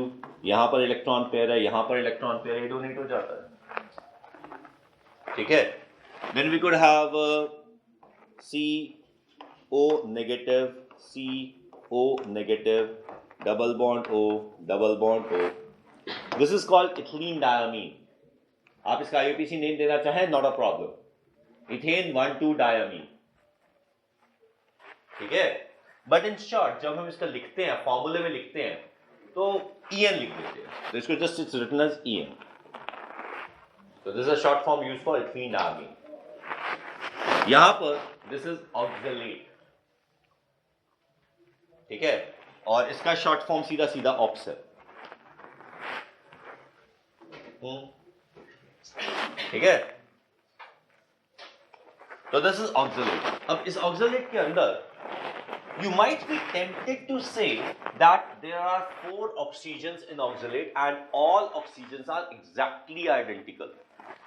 यहां पर इलेक्ट्रॉन पेयर है, यहां पर इलेक्ट्रॉन पेयर, ये डोनेट हो जाता है, ठीक है. Then we could have CO negative, CO negative, double bond O, double bond O. This is called ethylene diamine. आप इसका IUPAC नेम देना चाहें, not a problem. Ethane 1,2 diamine, ठीक है. बट इन शॉर्ट जब हम इसका लिखते हैं, फॉर्मूले में लिखते हैं, तो EN लिख देते हैं. तो इसको just it's written as EN. So this is a short form used for ethylene diamine. यहां पर this is oxalate, ठीक है, और इसका शॉर्ट फॉर्म सीधा सीधा ऑक्स है, ठीक है. तो दिस इज ऑक्सलेट. अब इस ऑक्सलेट के अंदर you might be tempted to say that there are 4 oxygens in oxalate and all oxygens are exactly identical.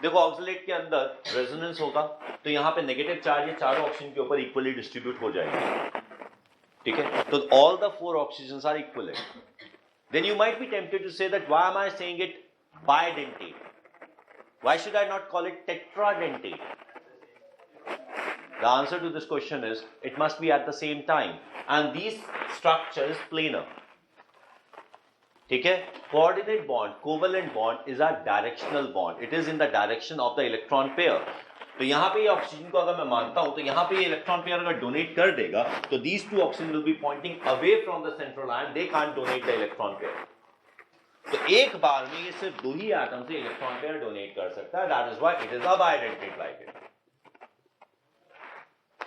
देखो ऑक्सलेट के अंदर रेजोनेंस होगा, तो यहां पे नेगेटिव चार्ज ये चारों ऑक्सीजन के ऊपर इक्वली डिस्ट्रीब्यूट हो जाएंगे, ठीक है. तो all the 4 oxygens are equivalent. Then you might be tempted to say that why am I saying it bidentate? Why should I not call it tetradentate? The answer to this question is it must be at the same time, and these structure is planar, ठीक है. Coordinate bond, covalent bond is a directional bond. It is in the direction of the electron pair. तो यहाँ पे ये ऑक्सीजन को अगर मैं मानता हूं, तो यहाँ पे ये इलेक्ट्रॉन पेयर अगर डोनेट कर देगा, तो these 2 oxygen will be pointing away from the central ion. They can't donate the electron pair. तो एक बार में ये सिर्फ 2 ही एटम से इलेक्ट्रॉन पेयर डोनेट कर सकता है. That is why it is a bidentate ligand,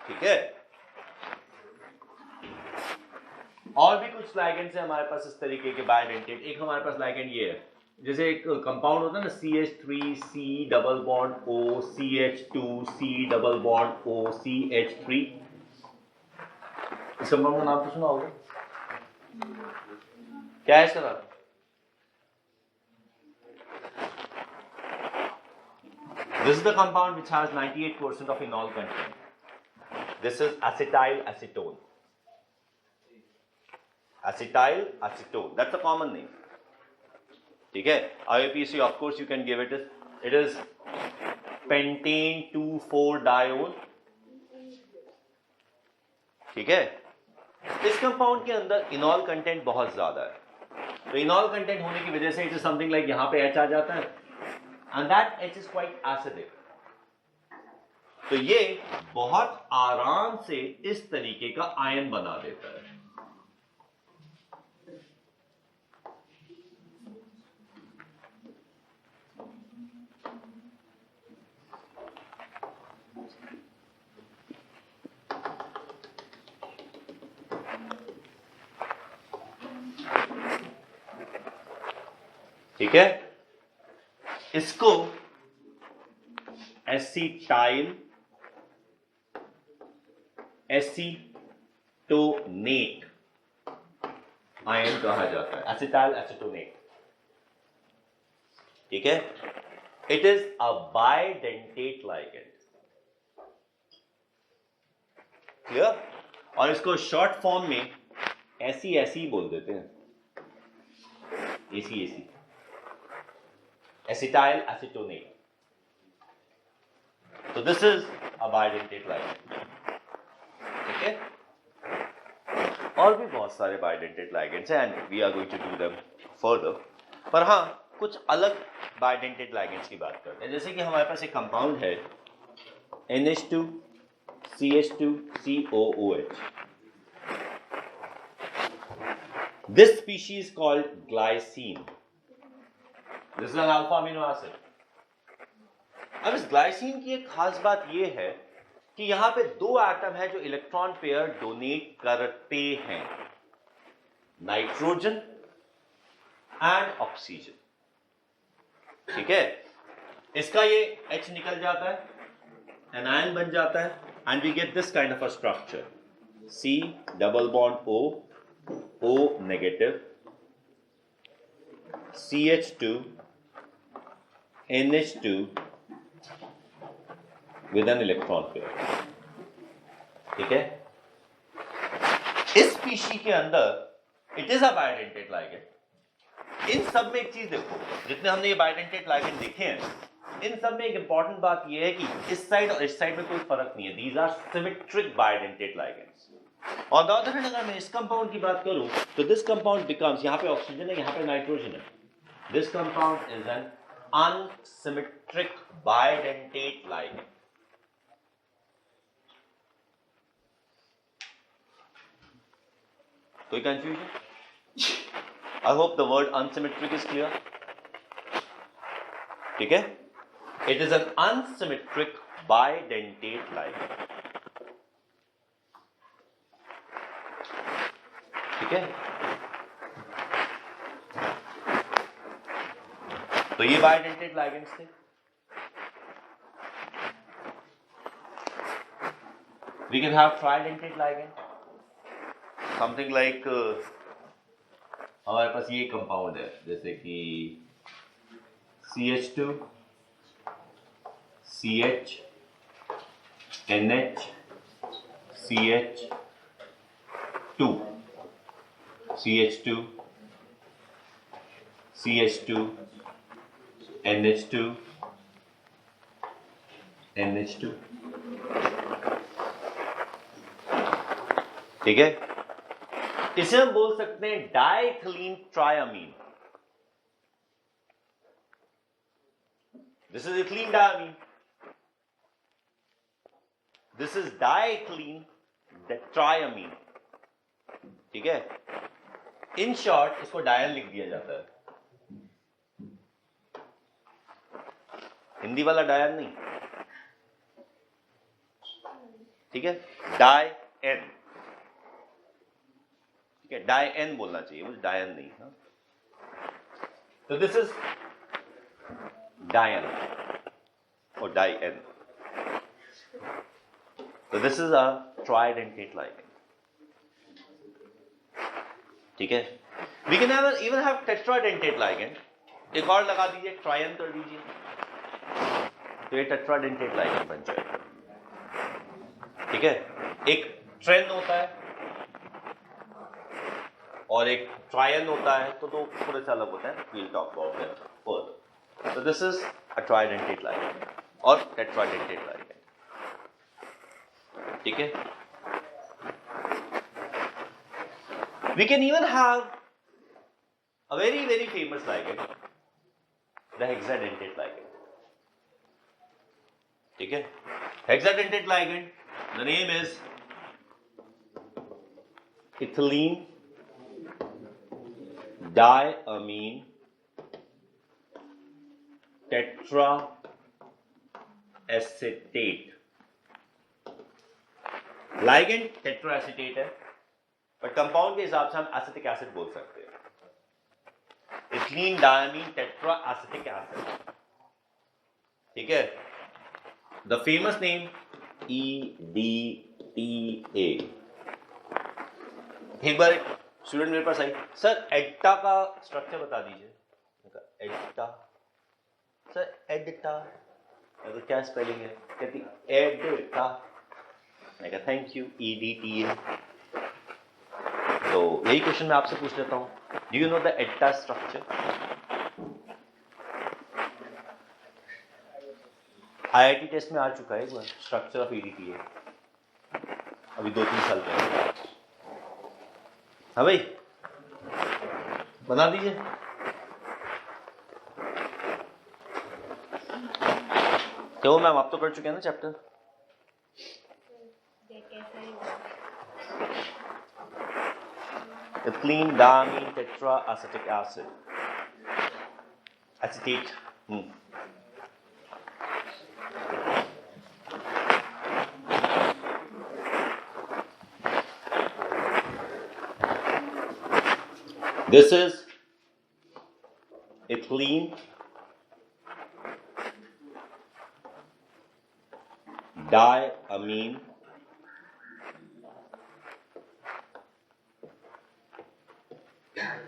ठीक है. और भी कुछ लाइगेंड्स हैं हमारे पास इस तरीके के bidentate. एक हमारे पास लाइगेंड ये है, जैसे एक कंपाउंड होता है ना, CH3C double bond O, CH2C double bond O, CH3. इस कंपाउंड का नाम तो सुना होगा, क्या है इसका नाम? This is the compound which has 98% of enol content. This is acetyl acetone. Acetyl acetone. That's a common name. ठीक है. IUPAC, of course, you can give it. It is pentane 2,4-diol. ठीक है. इस कंपाउंड के अंदर इनॉल कंटेंट बहुत ज्यादा है. तो इनॉल कंटेंट होने की वजह से इट इज समथिंग लाइक यहां पे H आ जाता है, and that H is quite acidic. तो ये बहुत आराम से इस तरीके का आयन बना देता है. ठीक है. इसको एसिटाइल एसीटोनेट आयन कहा जाता है. एसिटाइल एसीटोनेट, ठीक है. It is a bidentate ligand, clear. और इसको शॉर्ट फॉर्म में ऐसी बोल देते हैं, AC acetyl acetonate. So this is a bidentate ligand, ठीक है. और भी बहुत सारे bidentate ligands हैं and we are going to do them further. पर हाँ, कुछ अलग bidentate ligands की बात करते हैं. जैसे कि हमारे पास एक कंपाउंड है NH2 CH2 COOH. This species called glycine. This is an alpha amino acid. अब इस ग्लाइसिन की एक खास बात यह है कि यहां पे दो एटम है जो इलेक्ट्रॉन पेयर डोनेट करते हैं, नाइट्रोजन एंड ऑक्सीजन। ठीक है, इसका ये H निकल जाता है, एनायन बन जाता है, and we get this kind of a structure, C double bond O, O negative, CH2 NH2 with an electron pair. ठीक है, इस स्पीशी के अंदर it is a bidentate ligand. इन सब में एक चीज देखो, जितने हमने ये बाइडेंटेट लाइगेंड देखे हैं, इन सब में एक इंपॉर्टेंट बात ये है कि इस साइड और इस साइड में कोई फर्क नहीं है। These are symmetric bidentate ligands. On the other hand अगर मैं इस कंपाउंड की बात करूं तो दिस कंपाउंड बिकम्स, यहां पे ऑक्सीजन है, यहां पे नाइट्रोजन है, this compound is an unsymmetric bidentate ligand. कोई confusion? I hope the word unsymmetric is clear. ठीक है, it is an unsymmetric bidentate ligand. ठीक है, तो ये बाइडेंटेट लाइगेंड्स थे। We can have tridentate ligand, something like हमारे पास ये कंपाउंड है, जैसे कि CH2 CH NH CH2 CH2 CH2 NH2 NH2। ठीक है, इसे हम बोल सकते हैं diethylene triamine. This is ethylene diamine, this is diethylene triamine. ठीक है, इन शॉर्ट इसको डायल लिख दिया जाता है, हिंदी वाला डायल नहीं। ठीक है, डाई एन, ठीक है, डाई एन बोलना चाहिए, मुझे डायन नहीं। हाँ, तो दिस इज डायन और डाई एन, तो this is a tridentate ligand. ठीक है, we can even have tetradentate ligand. एक और लगा दीजिए, ट्रायन कर दीजिए, तो ये टेट्राडेंटेट लाइगेंड बन जाएगा। ठीक है, एक ट्रेन होता है और एक ट्रायन होता है, तो दो थोड़े से अलग होता है, we'll talk about them further. So this is a tridentate ligand और tetradentate ligand. ठीक है, we can even have a very very famous ligand, the hexadentate ligand. ठीक है, hexadentate ligand, the name is ethylene diamine tetra acetate। Ligand tetraacetate है, बट कंपाउंड के हिसाब से हम एसिटिक एसिड बोल सकते हैं, ethylene diamine tetra acetic acid. ठीक है, द फेमस नेम EDTA। एक बार स्टूडेंट मेरे पास आई, सर एडिटा का स्ट्रक्चर बता दीजिए। एडिटा, सर एडिटा तो क्या स्पेलिंग है? कहती एडिटा। मैं कहा थैंक यू, EDTA। तो यही क्वेश्चन मैं आपसे पूछ लेता हूँ, do you know the EDTA structure? IIT test में आ चुका है स्ट्रक्चर ऑफ EDTA, अभी 2-3 साल पहले। हाँ भाई, बना दीजिए। तो मैम आप तो कर चुके हैं ना chapter. Ethylene diamine tetra acetic acid, acetate. This is ethylene diamine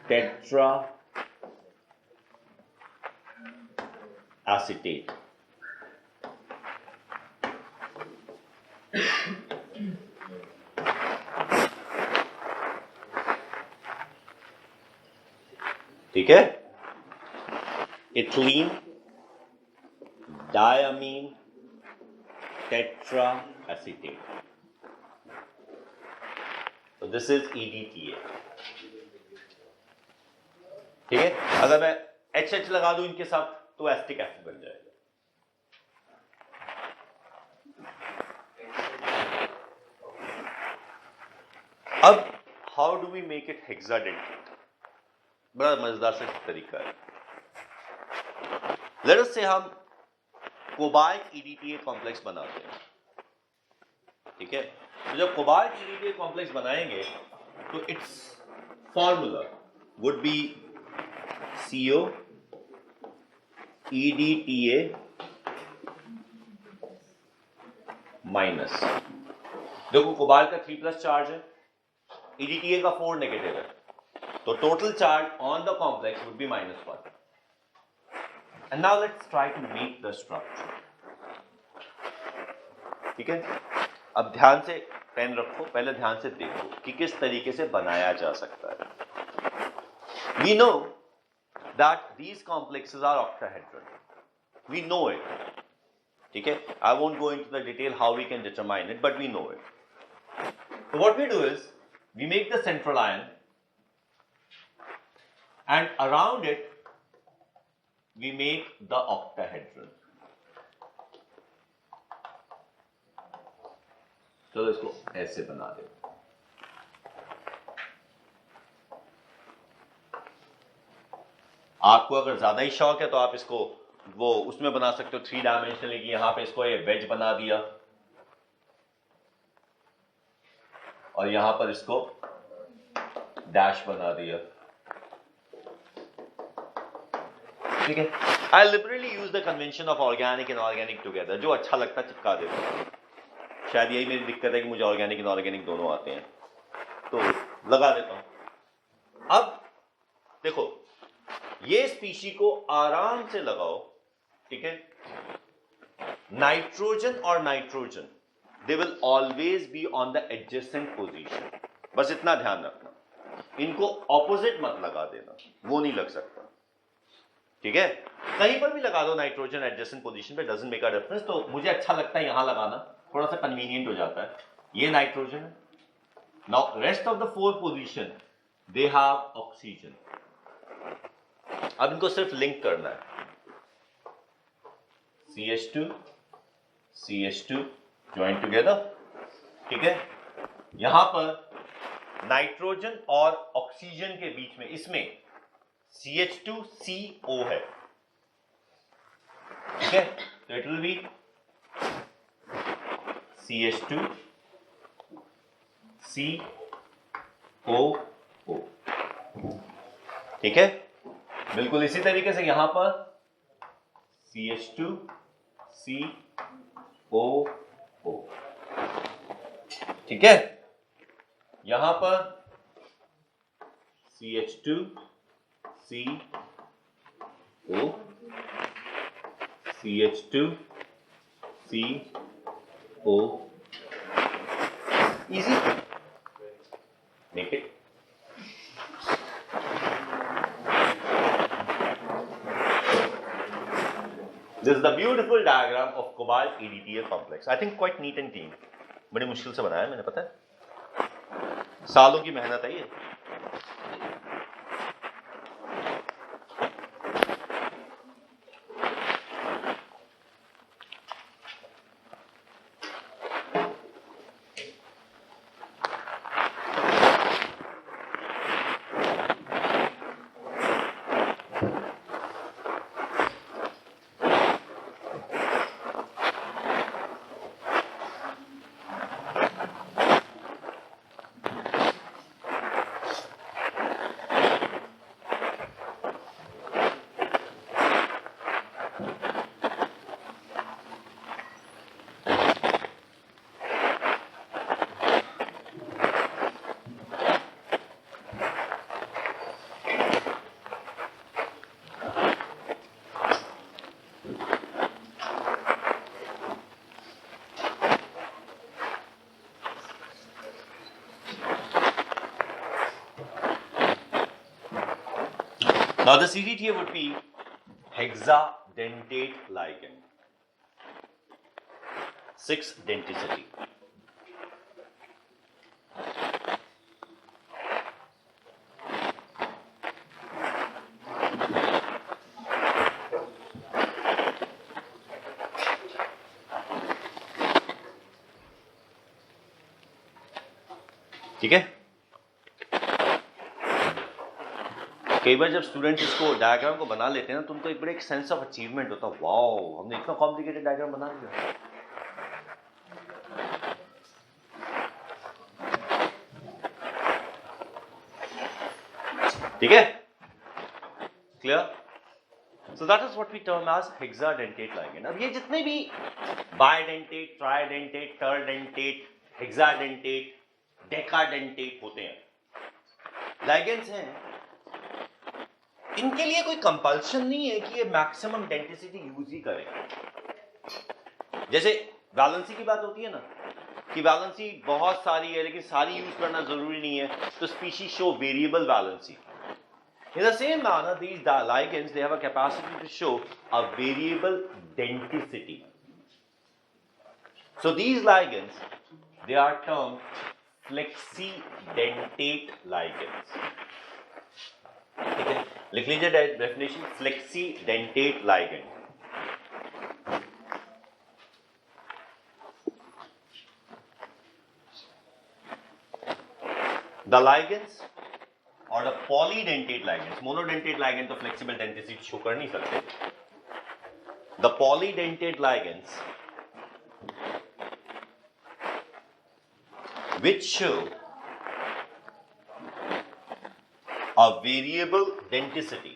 tetra acetate. ठीक है, इथिलीन डायमीन टेट्रा एसीटेट. तो दिस इज EDTA. ठीक है, अगर मैं HH लगा दूं इनके साथ तो एसिटिक एसिड बन जाएगा. अब how do we make it hexadentate? बड़ा मजेदार सा तरीका है. लेट अस से हम कोबाल्ट EDTA कॉम्प्लेक्स बनाते हैं. ठीक है, तो जब कोबाल्ट EDTA कॉम्प्लेक्स बनाएंगे तो it's formula would be CO EDTA minus. देखो कोबाल्ट का 3+ चार्ज है, EDTA का 4 नेगेटिव है, तो total charge on the complex would be -1. And now let's try to make the structure. ठीक है, अब ध्यान से पेन रखो, पहले ध्यान से देखो कि किस तरीके से बनाया जा सकता है. We know that these complexes are octahedral. We know it. ठीक है, I won't go into the detail how we can determine it, but we know it. So what we do is we make the central ion, and around it we make the octahedral. चलो इसको ऐसे बना दे. आपको अगर ज्यादा ही शौक है तो आप इसको वो उसमें बना सकते हो 3 डायमेंशनली, कि यहां पे इसको ये वेज बना दिया और यहां पर इसको डैश बना दिया. ठीक है, I liberally use the convention of organic and organic together. जो अच्छा लगता है चिपका देता हूं. शायद यही मेरी दिक्कत है कि मुझे ऑर्गेनिक एंड ऑर्गेनिक दोनों आते हैं, तो लगा देता हूं. अब देखो, ये स्पीशी को आराम से लगाओ. ठीक है, नाइट्रोजन और nitrogen they will always be on the adjacent position. बस इतना ध्यान रखना, इनको ऑपोजिट मत लगा देना, वो नहीं लग सकता. ठीक है, कहीं पर भी लगा दो नाइट्रोजन एडजेसेंट पोजीशन पे, डजंट मेक अ डिफरेंस. तो मुझे अच्छा लगता है यहां लगाना, थोड़ा सा कन्वीनियंट हो जाता है. ये नाइट्रोजन है. Now rest of the 4 position they have oxygen. अब इनको सिर्फ लिंक करना है. CH2 CH2 join together. ठीक है, यहां पर नाइट्रोजन और ऑक्सीजन के बीच में इसमें CH2CO है. ठीक है, तो it will be CH2 COO. ठीक है, बिल्कुल इसी तरीके से यहां पर CH2 COO. ठीक है, यहां पर CH2 CO CH2 CO. Easy. Make it. This is the beautiful diagram of cobalt EDTA complex. I think quite neat and clean. बड़ी मुश्किल से बनाया मैंने, पता है, सालों की मेहनत है ये. Now the CDT here would be hexadentate ligand, 6 denticity. ठीक है. कई बार जब स्टूडेंट्स इसको डायग्राम को बना लेते हैं ना, तो उनको एक बड़ा एक सेंस ऑफ अचीवमेंट होता है, वाओ हमने इतना कॉम्प्लिकेटेड डायग्राम बना लिया. ठीक है, clear. So that is what we term as hexadentate ligand. अब ये जितने भी bidentate, tridentate, terdentate, hexadentate, decadentate होते हैं लाइगेंड्स हैं, इनके लिए कोई कंपल्शन नहीं है कि ये मैक्सिमम डेंसिटी यूज ही करें. जैसे वैलेंसी की बात होती है ना, कि वैलेंसी बहुत सारी है लेकिन सारी यूज करना जरूरी नहीं है, तो species show variable valency. In the same manner, these ligands, they have a capacity to show a variable denticity. So these ligands, they are termed flexidentate ligands. Okay? लिख लीजिए definition, flexidentate ligand. The ligands और the polydentate ligands, monodentate ligand तो flexible denticity शो कर नहीं सकते. The polydentate ligands which show a variable denticity.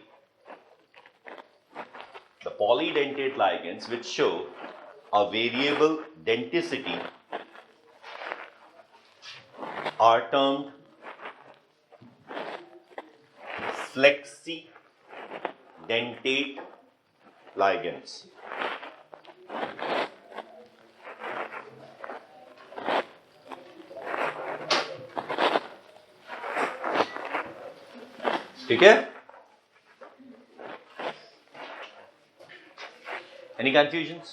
The polydentate ligands which show a variable denticity are termed flexidentate ligands. ठीक है? Any confusions?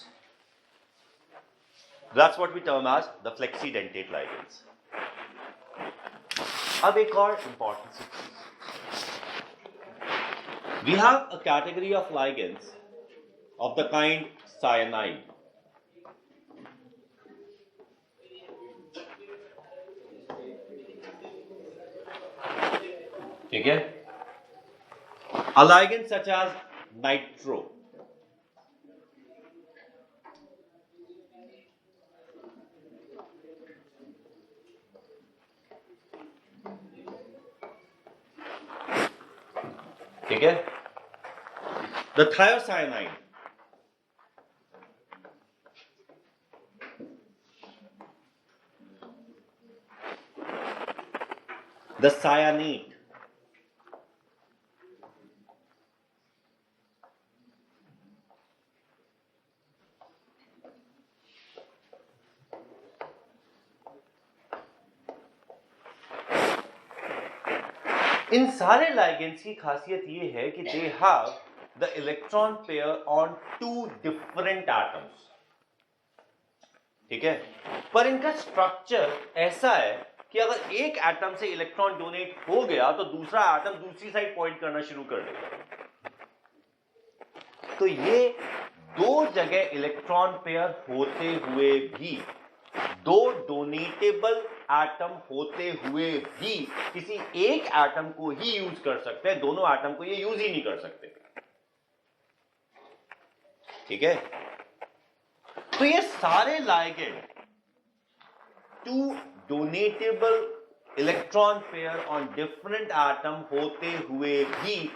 That's what we term as the flexidentate ligands. अब एक और important सी चीज. We have a category of ligands of the kind cyanide. ठीक है? A ligand such as nitro. ठीक है? The thiocyanide. The cyanate. इन सारे लाइगेंड्स की खासियत ये है कि they have the electron pair on 2 different atoms. ठीक है, पर इनका स्ट्रक्चर ऐसा है कि अगर एक एटम से इलेक्ट्रॉन डोनेट हो गया तो दूसरा एटम दूसरी साइड पॉइंट करना शुरू कर देगा. तो ये 2 जगह इलेक्ट्रॉन पेयर होते हुए भी, 2 डोनेटेबल एटम होते हुए भी किसी एक एटम को ही यूज कर सकते हैं, दोनों एटम को ये यूज ही नहीं कर सकते. ठीक है? तो ये सारे ligand 2 donatable electron pair on different atom होते हुए भी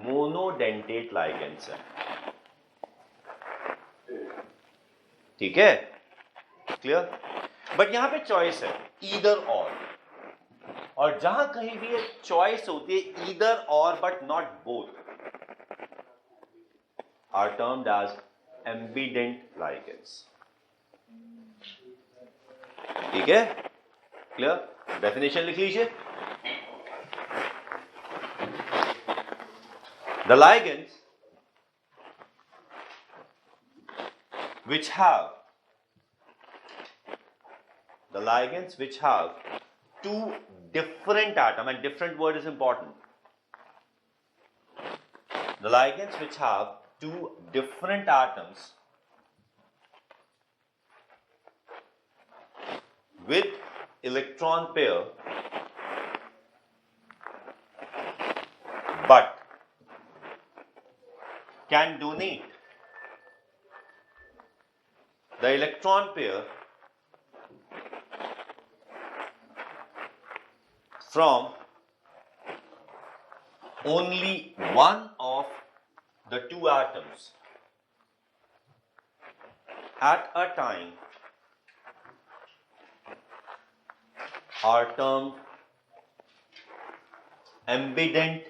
मोनोडेंटेट लाइगेंड्स हैं. ठीक है? क्लियर? बट यहां पे चॉइस है ईदर और जहां कहीं भी एक चॉइस होती है ईदर और but not both, are termed as ambidentate ligands. ठीक है? क्लियर? डेफिनेशन लिख लीजिए. The ligands which have two different atoms, and different word is important. The ligands which have two different atoms with electron pair but can donate the electron pair from only one of the two atoms at a time are termed ambident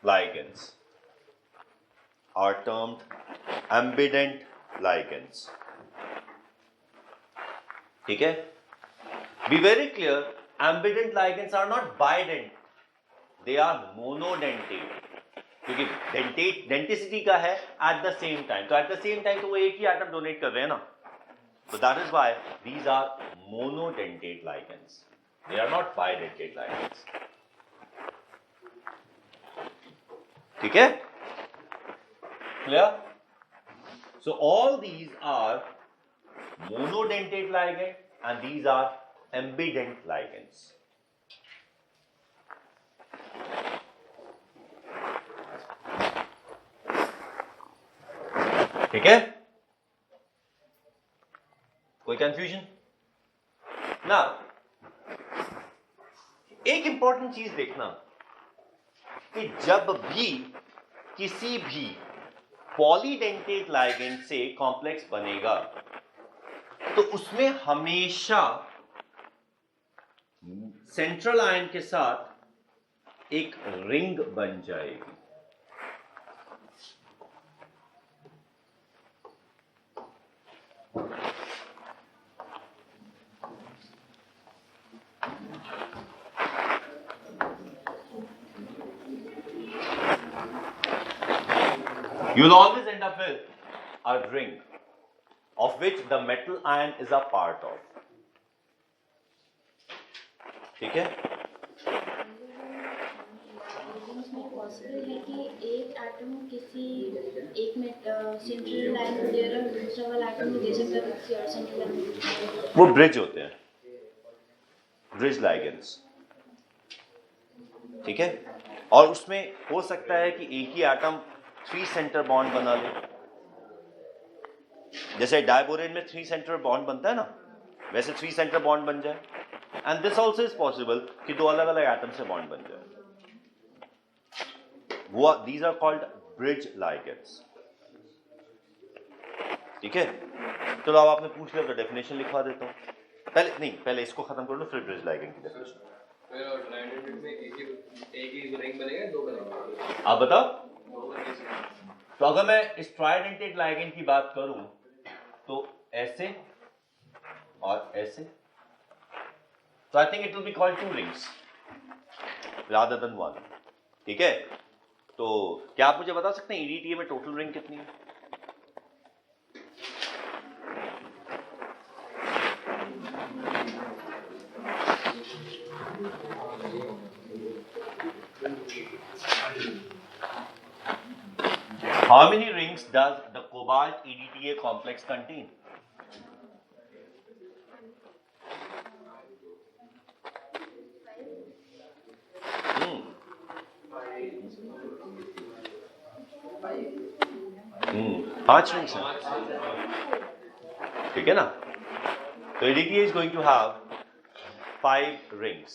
ligands. ठीक है? Be very clear, ambident ligands are not bident, they are monodentate. क्योंकि डेंटिसिटी का है at the same time, तो at the same time तो वो एक ही एटम डोनेट कर रहे हैं ना, so that is why these are monodentate ligands, they are not bidentate ligands. ठीक है? Clear? So all these are monodentate ligand and these are ambident ligands. ठीक है? कोई कंफ्यूजन? ना, एक इंपॉर्टेंट चीज देखना कि जब भी किसी भी पॉलीडेंटेट लाइगेंड से कॉम्प्लेक्स बनेगा तो उसमें हमेशा सेंट्रल आयन के साथ एक रिंग बन जाएगी. You'll always end up with a ring of which the metal ion is a part of. ठीक है? पॉसिबल है कि एक एटम किसी एक में सेंट्रल लाइन में दे रहा है, दूसरा वाला एटम में दे सकता है किसी और सेंट्रल लाइन में. वो ब्रिज होते हैं, ब्रिज लाइगेंड्स. ठीक है? और उसमें हो सकता है कि एक ही एटम 3 सेंटर बॉन्ड बना ले. जैसे डाइबोरेन में 3 सेंटर बॉन्ड बनता है ना, वैसे 3 सेंटर बॉन्ड बन जाए. And this also is possible कि 2 अलग अलग एटम से बॉन्ड बन जाए. वो these are called bridge ligands. ठीक है? चलो अब आपने पूछ लिया तो डेफिनेशन लिखवा देता हूं. पहले इसको खत्म कर लो फिर ब्रिज लाइगेंड की डेफिनेशन. एक ही रिंग बनेगा, 2 बनेगा. आप बताओ. तो अगर मैं इस ट्राइडेंटेट लाइगेंड की बात करूं तो ऐसे और ऐसे, तो I think it will be called 2 rings rather than 1. ठीक है? तो क्या आप मुझे बता सकते हैं EDTA में टोटल रिंग कितनी है? How many rings does the cobalt EDTA complex contain? पांच रिंग्स हैं. ठीक है ना? तो EDTA is going to have 5 rings.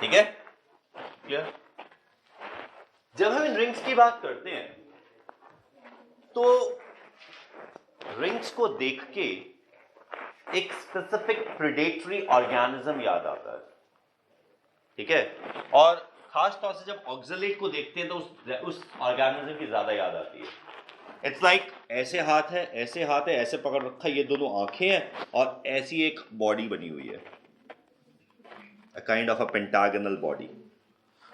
ठीक है? क्लियर? जब हम इन रिंग्स की बात करते हैं तो रिंग्स को देख के एक स्पेसिफिक प्रेडेटरी ऑर्गेनिज्म याद आता है. ठीक है? और खास तौर से जब ऑक्सलेट को देखते हैं तो उस ऑर्गेनिज्म की ज्यादा याद आती है. इट्स लाइक ऐसे हाथ है, ऐसे हाथ है, ऐसे पकड़ रखा है, ये दोनों आंखें हैं और ऐसी एक बॉडी बनी हुई है, a kind of a pentagonal body.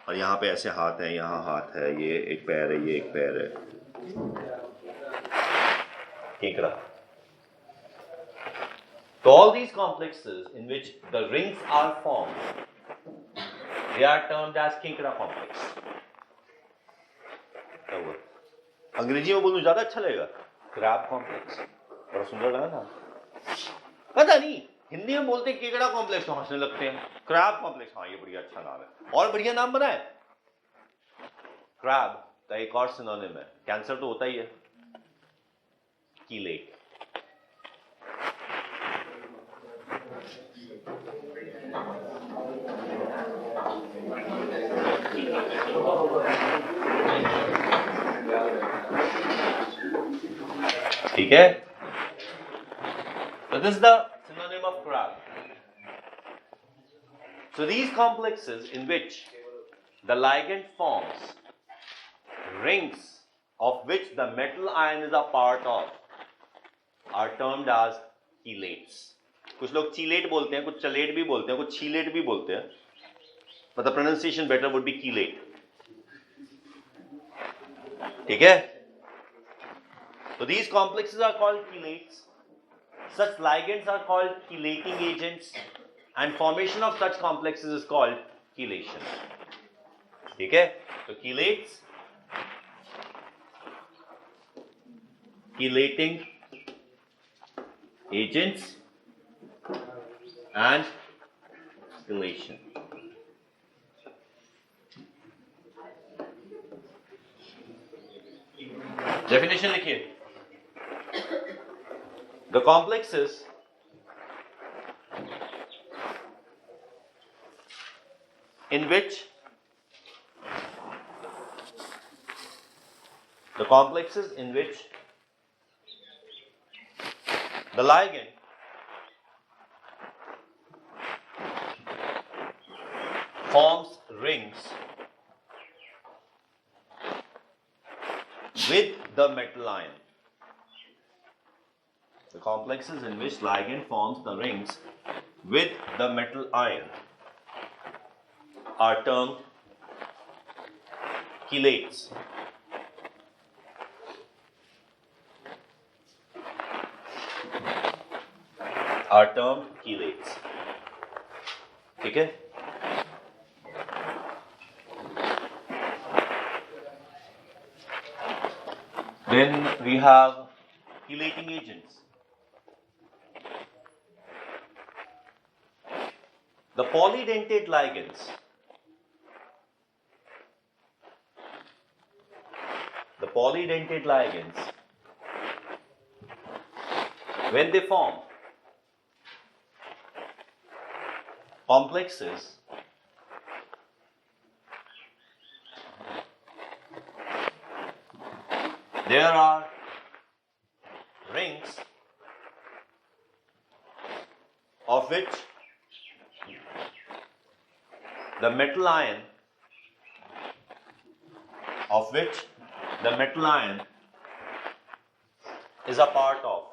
और यहाँ पे ऐसे हाथ है, यहाँ हाथ है, ये एक पैर है, ये एक पैर है, केकड़ा. So all these complexes in which the rings are formed, they are termed as केकड़ा complex. क्या हुआ? अंग्रेजी में बोलूं ज्यादा अच्छा लगेगा. क्रैब कॉम्प्लेक्स, बड़ा सुंदर लगा ना. पता नहीं हिंदी में बोलते केकड़ा कॉम्प्लेक्स तो हंसने लगते हैं. क्रैब कॉम्प्लेक्स, हाँ ये बढ़िया अच्छा नाम है. और बढ़िया नाम बनाए. क्रैब का एक और सिनोनिम है, कैंसर तो होता ही है, कीलेट. ठीक है. So this is the synonym of crab. So these complexes in which the ligand forms rings of which the metal ion is a part of are termed as chelates. कुछ लोग चीलेट बोलते हैं, कुछ चलेट भी बोलते हैं, कुछ छीलेट भी बोलते हैं, but the pronunciation better would be chelate. ठीक है. So these complexes are called chelates. Such ligands are called chelating agents, and formation of such complexes is called chelation. ठीक है. So chelates, chelating agents, and chelation. Definition लिखिए. The complexes in which the ligand forms rings with the metal ion. The complexes in which ligand forms the rings with the metal ion are termed chelates. ठीक है. Then we have chelating agents. The polydentate ligands, when they form complexes, there are rings of which the metal ion is a part of.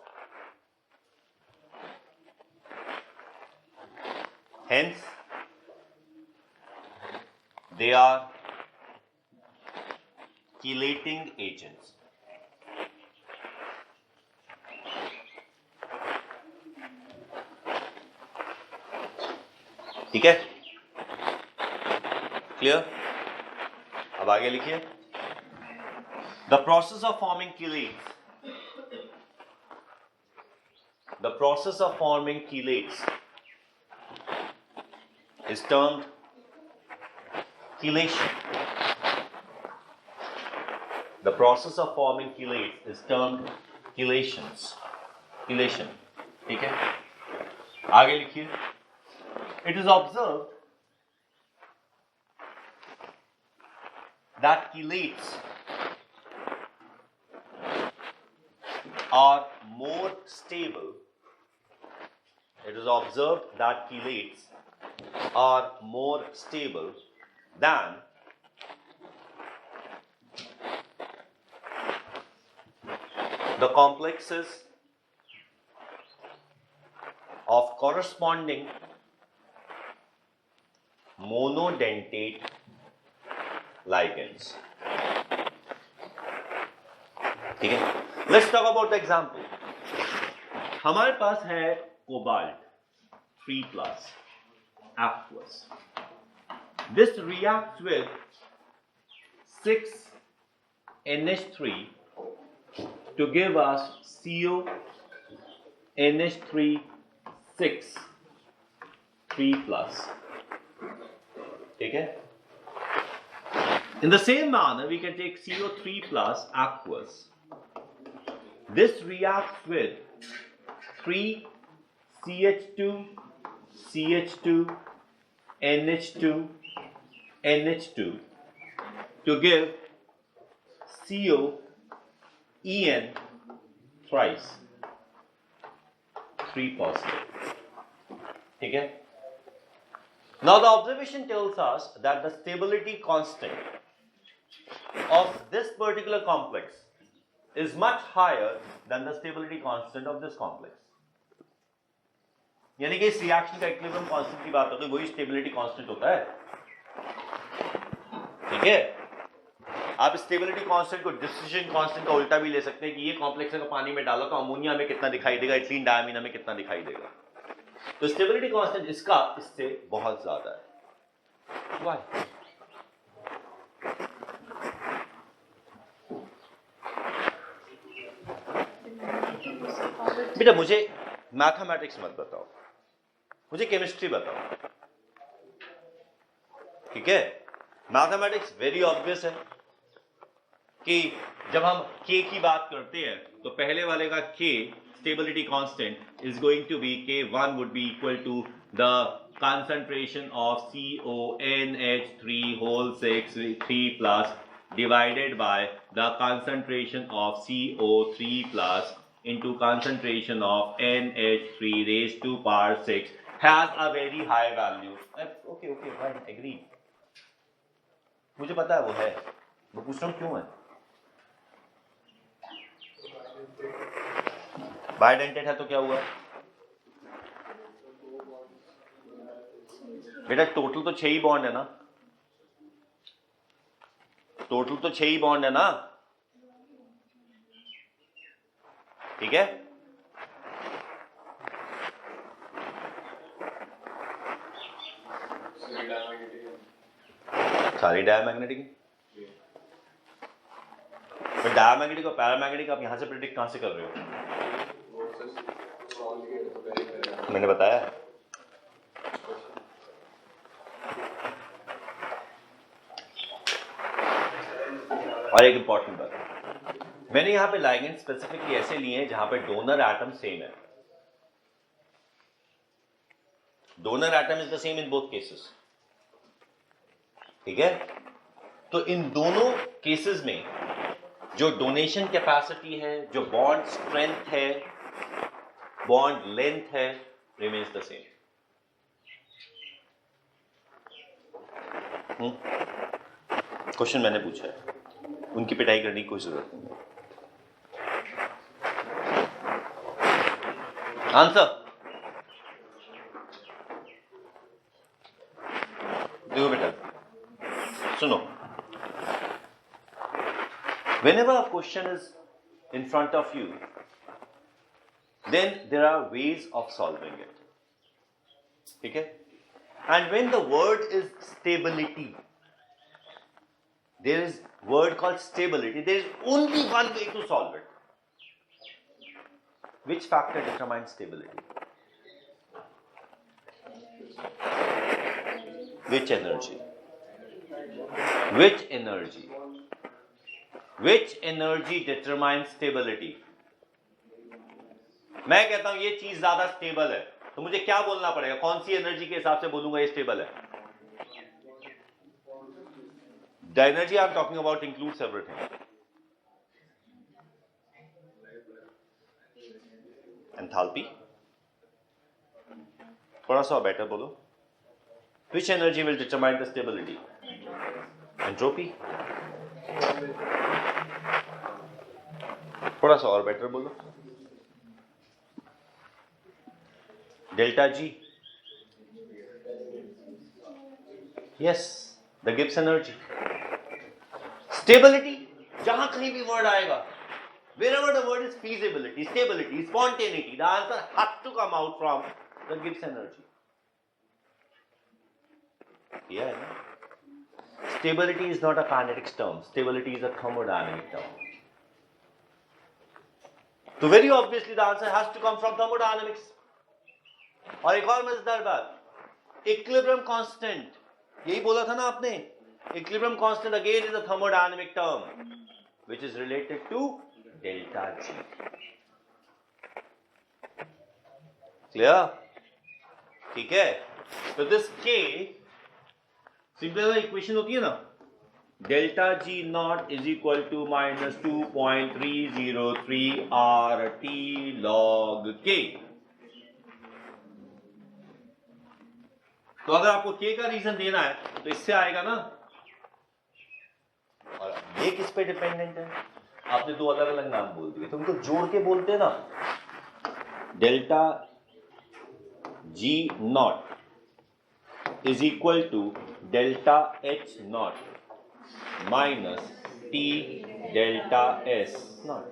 Hence, they are chelating agents. ठीक है. क्लियर. अब आगे लिखिए. The process of forming chelates is termed chelation. The process of forming chelates is termed chelation. ठीक है. आगे लिखिए. It is observed that chelates are more stable. Than the complexes of corresponding monodentate ligands. ठीक है? Let's talk about the example. हमारे पास है cobalt 3+ aqueous. This reacts with 6NH3 to give us CO NH3 6 3+. ठीक है? In the same manner, we can take CO3+ aqueous. This reacts with 3 CH2 CH2 NH2 NH2 to give CO En thrice 3+. ठीक है? Now the observation tells us that the stability constant of this particular complex is much higher than the stability constant of this complex. यानी कि इस रिएक्शन का इक्विलिब्रियम कांस्टेंट की बात होती है, वही स्टेबिलिटी कांस्टेंट होता है. ठीक है? आप स्टेबिलिटी कांस्टेंट को डिस्ट्रीब्यूशन कांस्टेंट का उल्टा भी ले सकते हैं कि ये कॉम्प्लेक्स अगर पानी में डालो तो अमोनिया में कितना दिखाई देगा, इथिलीन डायमीना में कितना दिखाई देगा. तो स्टेबिलिटी कांस्टेंट इसका इससे बहुत ज्यादा है. Why? बेटा मुझे मैथमेटिक्स मत बताओ, मुझे केमिस्ट्री बताओ. ठीक है? मैथमेटिक्स वेरी ऑब्वियस है कि जब हम K की बात करते हैं तो पहले वाले का K stability constant is going to be K1 would be equal to the concentration of CONH3 whole 6 3+ divided by the concentration of CO3+ into concentration of NH3 raised to power 6 has a very high value. Okay, fine, agree. मुझे पता है वो है, मैं पूछ रहा हूँ क्यों है. बायडेंटेड है तो क्या हुआ? बेटा टोटल तो 6 ही बॉन्ड है ना, टोटल तो 6 ही बॉन्ड है ना. ठीक है? सारी डायमैग्नेटिक. तो डायमैग्नेटिक और पैरामैग्नेटिक आप यहां से प्रेडिक्ट कहां से कर रहे हो? मैंने बताया. और एक इंपॉर्टेंट बात, मैंने यहां पे लाइगेंड स्पेसिफिकली ऐसे लिए हैं जहां पे डोनर एटम सेम है. Donor atom is the same in both cases. ठीक है? तो इन दोनों केसेस में जो डोनेशन कैपेसिटी है, जो बॉन्ड स्ट्रेंथ है, बॉन्ड लेंथ है, रिमेन्स द सेम. क्वेश्चन मैंने पूछा है, उनकी पिटाई करने की कोई जरूरत नहीं है. आंसर देखो बेटा, सुनो. Whenever a question is in front of you, then there are ways of solving it. ठीक है? And when the word is stability, there is word called stability. There is only one way to solve it. Which factor determines stability? Which energy? Which energy? Which energy determines stability? मैं कहता हूं ये चीज ज्यादा स्टेबल है, तो मुझे क्या बोलना पड़ेगा? कौन सी एनर्जी के हिसाब से बोलूंगा ये स्टेबल है? The energy I'm talking about includes everything. Enthalpy. थोड़ा सा बेटर बोलो. Which energy will determine the stability? Entropy. थोड़ा सा और बेटर बोलो. Delta G. Yes, the Gibbs energy. Stability, जहां कहीं भी word आएगा, wherever the word is feasibility, stability, spontaneity, the answer has to come out from the Gibbs energy. Yeah, no? Stability is not a kinetics term. Stability is a thermodynamic term. So very obviously the answer has to come from thermodynamics. और एक और मजेदार बात, equilibrium constant, यही बोला था ना आपने, equilibrium constant again is a thermodynamic term which is related to delta G. Clear? ठीक है? तो this K सिंपल इक्वेशन होती है ना, delta G naught is equal to minus 2.303 RT log K. तो अगर आपको K का रीजन देना है तो इससे आएगा ना, और ये किस पे डिपेंडेंट है? आपने दो अलग अलग नाम बोल दिए, तो उनको जोड़ के बोलते हैं ना, delta G not is equal to delta H naught minus T delta S naught,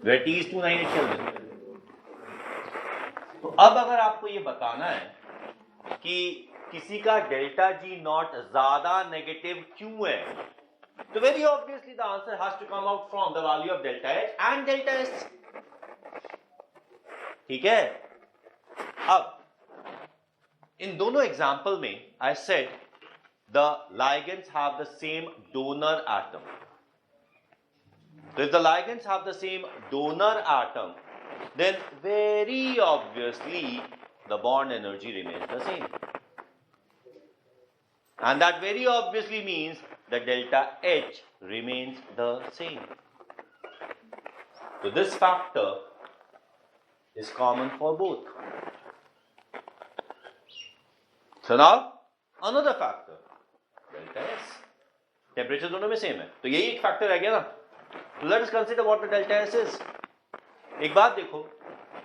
where T is 298 Kelvin. तो अब अगर आपको ये बताना है कि किसी का डेल्टा G नॉट ज्यादा नेगेटिव क्यों है, तो very obviously the answer has to come out from the value of delta H and delta S. ठीक है? अब इन दोनों एग्जाम्पल में I said the ligands have the same donor atom. So if the ligands have the same donor atom, then very obviously the bond energy remains the same. And that very obviously means that delta H remains the same. So this factor is common for both. So now another factor, delta S. Temperature दोनों में सेम है, तो यही एक फैक्टर रह गया ना. तो let us consider what the delta S is. एक बात देखो,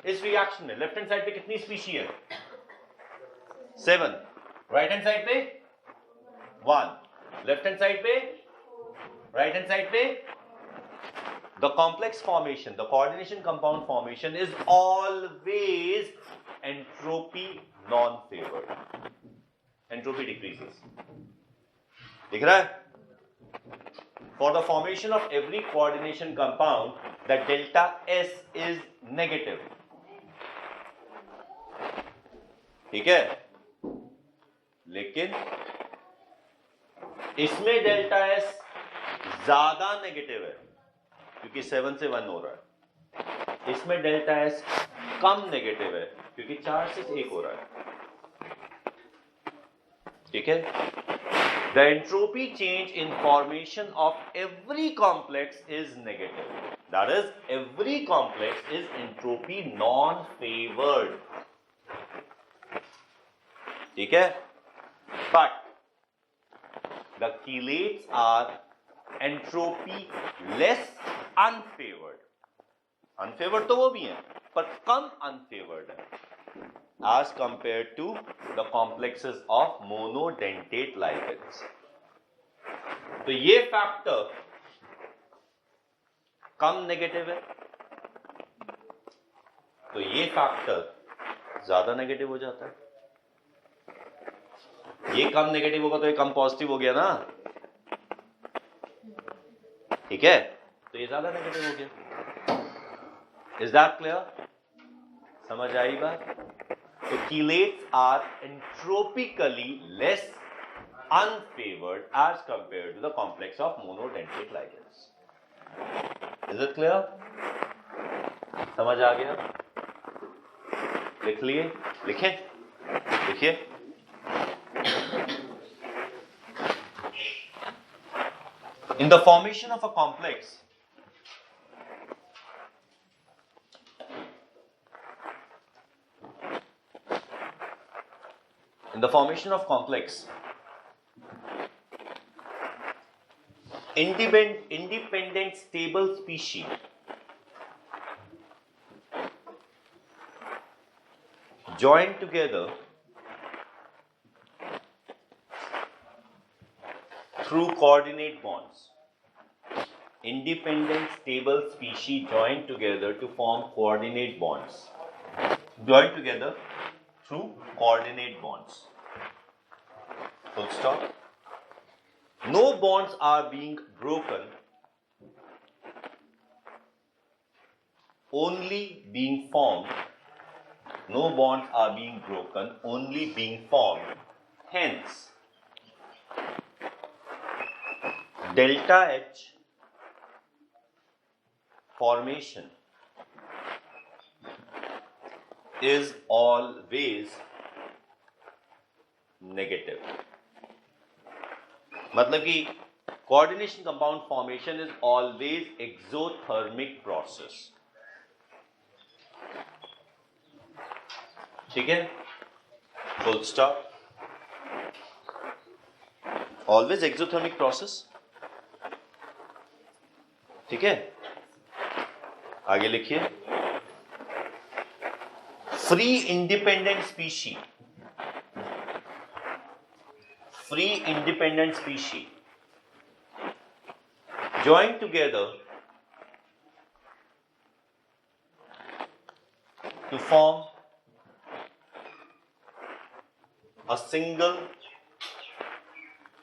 इस रिएक्शन में लेफ्ट हैंड साइड पे कितनी स्पीशी है? 7. राइट हैंड साइड पे 1. लेफ्ट हैंड साइड पे, राइट हैंड साइड पे. The complex formation, the coordination compound formation is always entropy non favoured. Entropy decreases. दिख रहा है? For the formation of every coordination compound, the delta S is negative. ठीक है? लेकिन इसमें डेल्टा S ज्यादा नेगेटिव है क्योंकि 7 से 1 हो रहा है. इसमें डेल्टा S कम नेगेटिव है क्योंकि 4 से 1 हो रहा है. ठीक है? The entropy change in formation of every complex is negative. That is, every complex is entropy non-favored. ठीक है? But the chelates are entropy less unfavored. Unfavored तो वो भी हैं, पर कम unfavored है, as compared to the complexes of monodentate ligands. तो ये फैक्टर कम नेगेटिव है, तो ये फैक्टर ज्यादा नेगेटिव हो जाता है. ये कम नेगेटिव होगा तो ये कम पॉजिटिव हो गया ना. ठीक है? तो ये ज्यादा नेगेटिव हो गया. Is that clear? समझ आई बात? So chelates are entropically less unfavored as compared to the complex of monodentate ligands. Is it clear? समझ आ गया? लिख लिए? लिखें? लिखिए. In the formation of a complex, independent stable species join together through coordinate bonds. Independent stable species join together to form coordinate bonds. Join together through coordinate bonds. Full stop. No bonds are being broken, only being formed. No bonds are being broken, only being formed. Hence, delta H formation is always negative. मतलब कि coordination compound formation is always exothermic process. ठीक है? Full stop. Always exothermic process. ठीक है? आगे लिखिए. Free independent species join together to form a single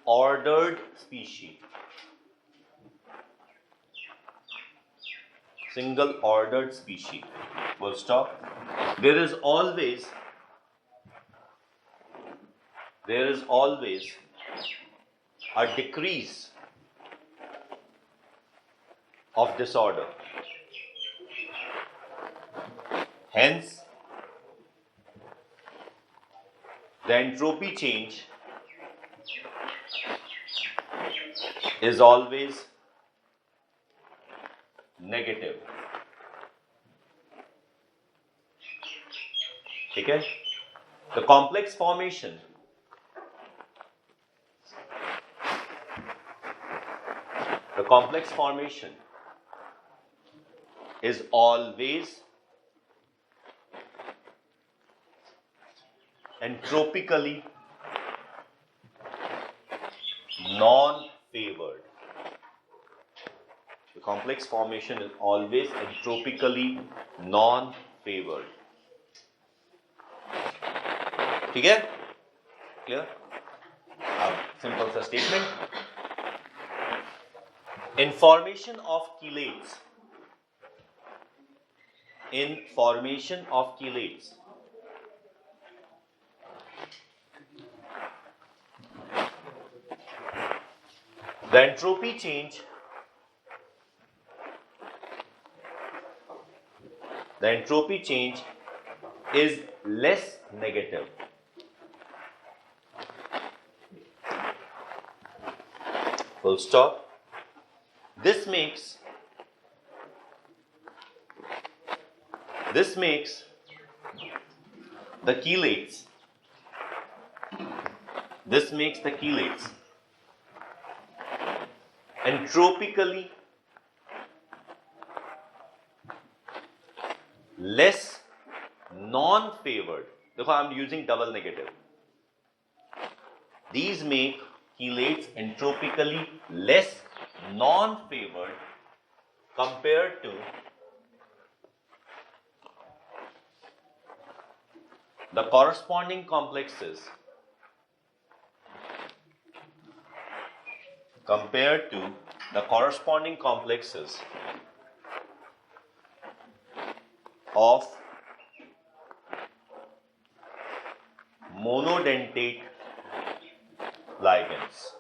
ordered species. Full stop. There is always a decrease of disorder. Hence, the entropy change is always negative. ठीक है? The complex formation is always entropically non-favored. The complex formation is always entropically non-favored. ठीक है? Clear? अब simple सा statement. In formation of chelates, the entropy change is less negative. Full stop. This makes the chelates entropically less non-favored. देखो, I'm using double negative. These make chelates entropically less non-favored compared to the corresponding complexes of monodentate ligands.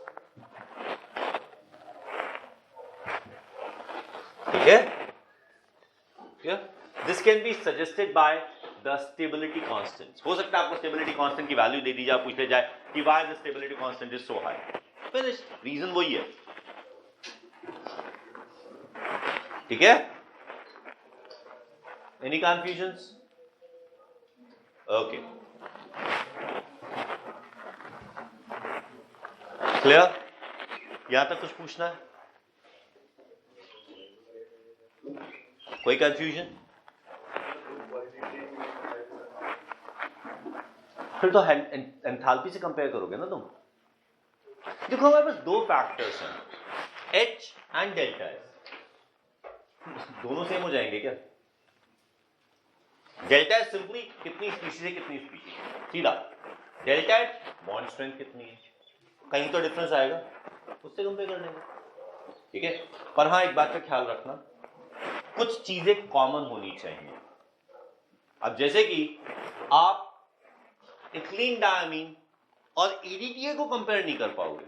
ठीक है? Yeah? This can be suggested by the stability constants. हो सकता है आपको stability constant की वैल्यू दे दी जाए, पूछे जाए कि why the stability constant is so high. Finished. Reason वही है. ठीक है? Any confusions? Okay. Clear? यहां तक कुछ पूछना है? कोई कंफ्यूजन? फिर तो एंथैल्पी से कंपेयर करोगे ना तुम. देखो हमारे पास दो फैक्टर्स हैं, H एंड डेल्टा S। दोनों सेम हो जाएंगे क्या? डेल्टा S सिंपली कितनी स्पीशीज है कितनी स्पीशीज, सीधा। डेल्टा H बॉन्ड स्ट्रेंथ कितनी है, कहीं तो डिफरेंस आएगा, उससे कंपेयर कर लेंगे, ठीक है। पर हाँ एक बात का ख्याल रखना, कुछ चीजें कॉमन होनी चाहिए। अब जैसे कि आप इथिलीन डायमीन और EDTA को कंपेयर नहीं कर पाओगे,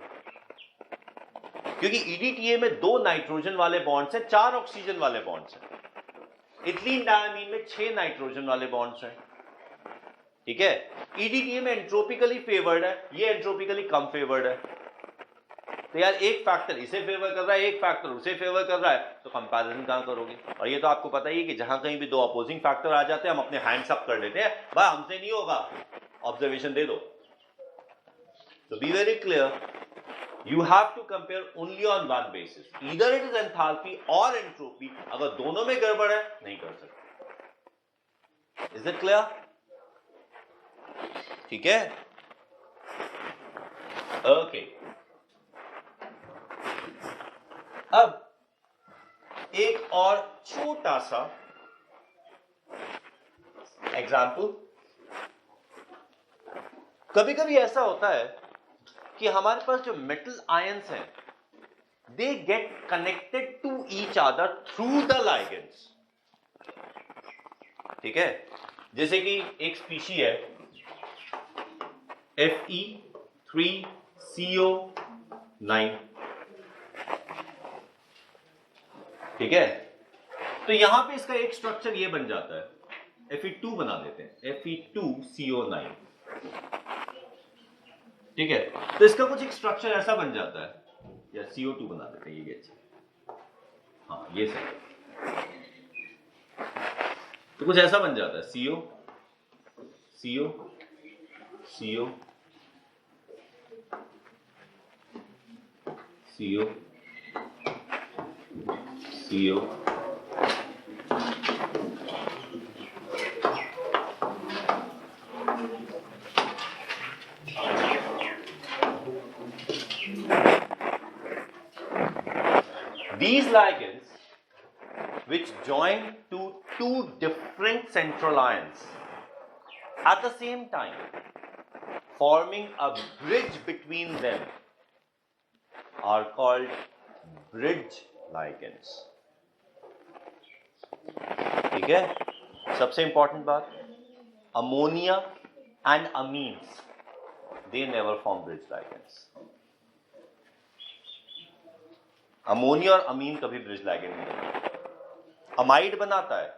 क्योंकि EDTA में 2 नाइट्रोजन वाले बॉन्ड्स हैं, 4 ऑक्सीजन वाले बॉन्ड्स हैं। इथिलीन डायमीन में 6 नाइट्रोजन वाले बॉन्ड्स हैं, ठीक है। EDTA में एंट्रोपिकली फेवर्ड है, ये एंट्रोपिकली कम फेवर्ड है। तो यार एक फैक्टर इसे फेवर कर रहा है, एक फैक्टर उसे फेवर कर रहा है, तो कंपैरिजन कहां करोगे? और ये तो आपको पता ही है कि जहां कहीं भी 2 अपोजिंग फैक्टर आ जाते हैं हम अपने हैंड्स अप कर लेते हैं, भाई हमसे नहीं होगा, ऑब्जर्वेशन दे दो। So be very clear, you have to compare only on one basis, either it is enthalpy or entropy। अगर दोनों में गड़बड़ है नहीं कर सकते। Is it clear? ठीक है, ओके। अब एक और छोटा सा एग्जाम्पल। कभी कभी ऐसा होता है कि हमारे पास जो मेटल आयंस हैं, they get connected to each other through the ligands, ठीक है। जैसे कि एक स्पीशी है Fe3CO9, ठीक है। तो यहां पे इसका एक स्ट्रक्चर ये बन जाता है, Fe2 बना देते हैं, Fe2CO9, ठीक है। तो इसका कुछ एक स्ट्रक्चर ऐसा बन जाता है, या CO2 बना देते हैं, ये अच्छा, हाँ ये सही। तो कुछ ऐसा बन जाता है, CO CO CO CO CO These ligands, which join to 2 different central ions at the same time, forming a bridge between them, are called bridge ligands, ठीक है। सबसे इंपॉर्टेंट बात, ammonia and amines, they never form bridge ligands। Ammonia और अमीन कभी ब्रिज लाइगेंड नहीं बनता। अमाइड बनाता है,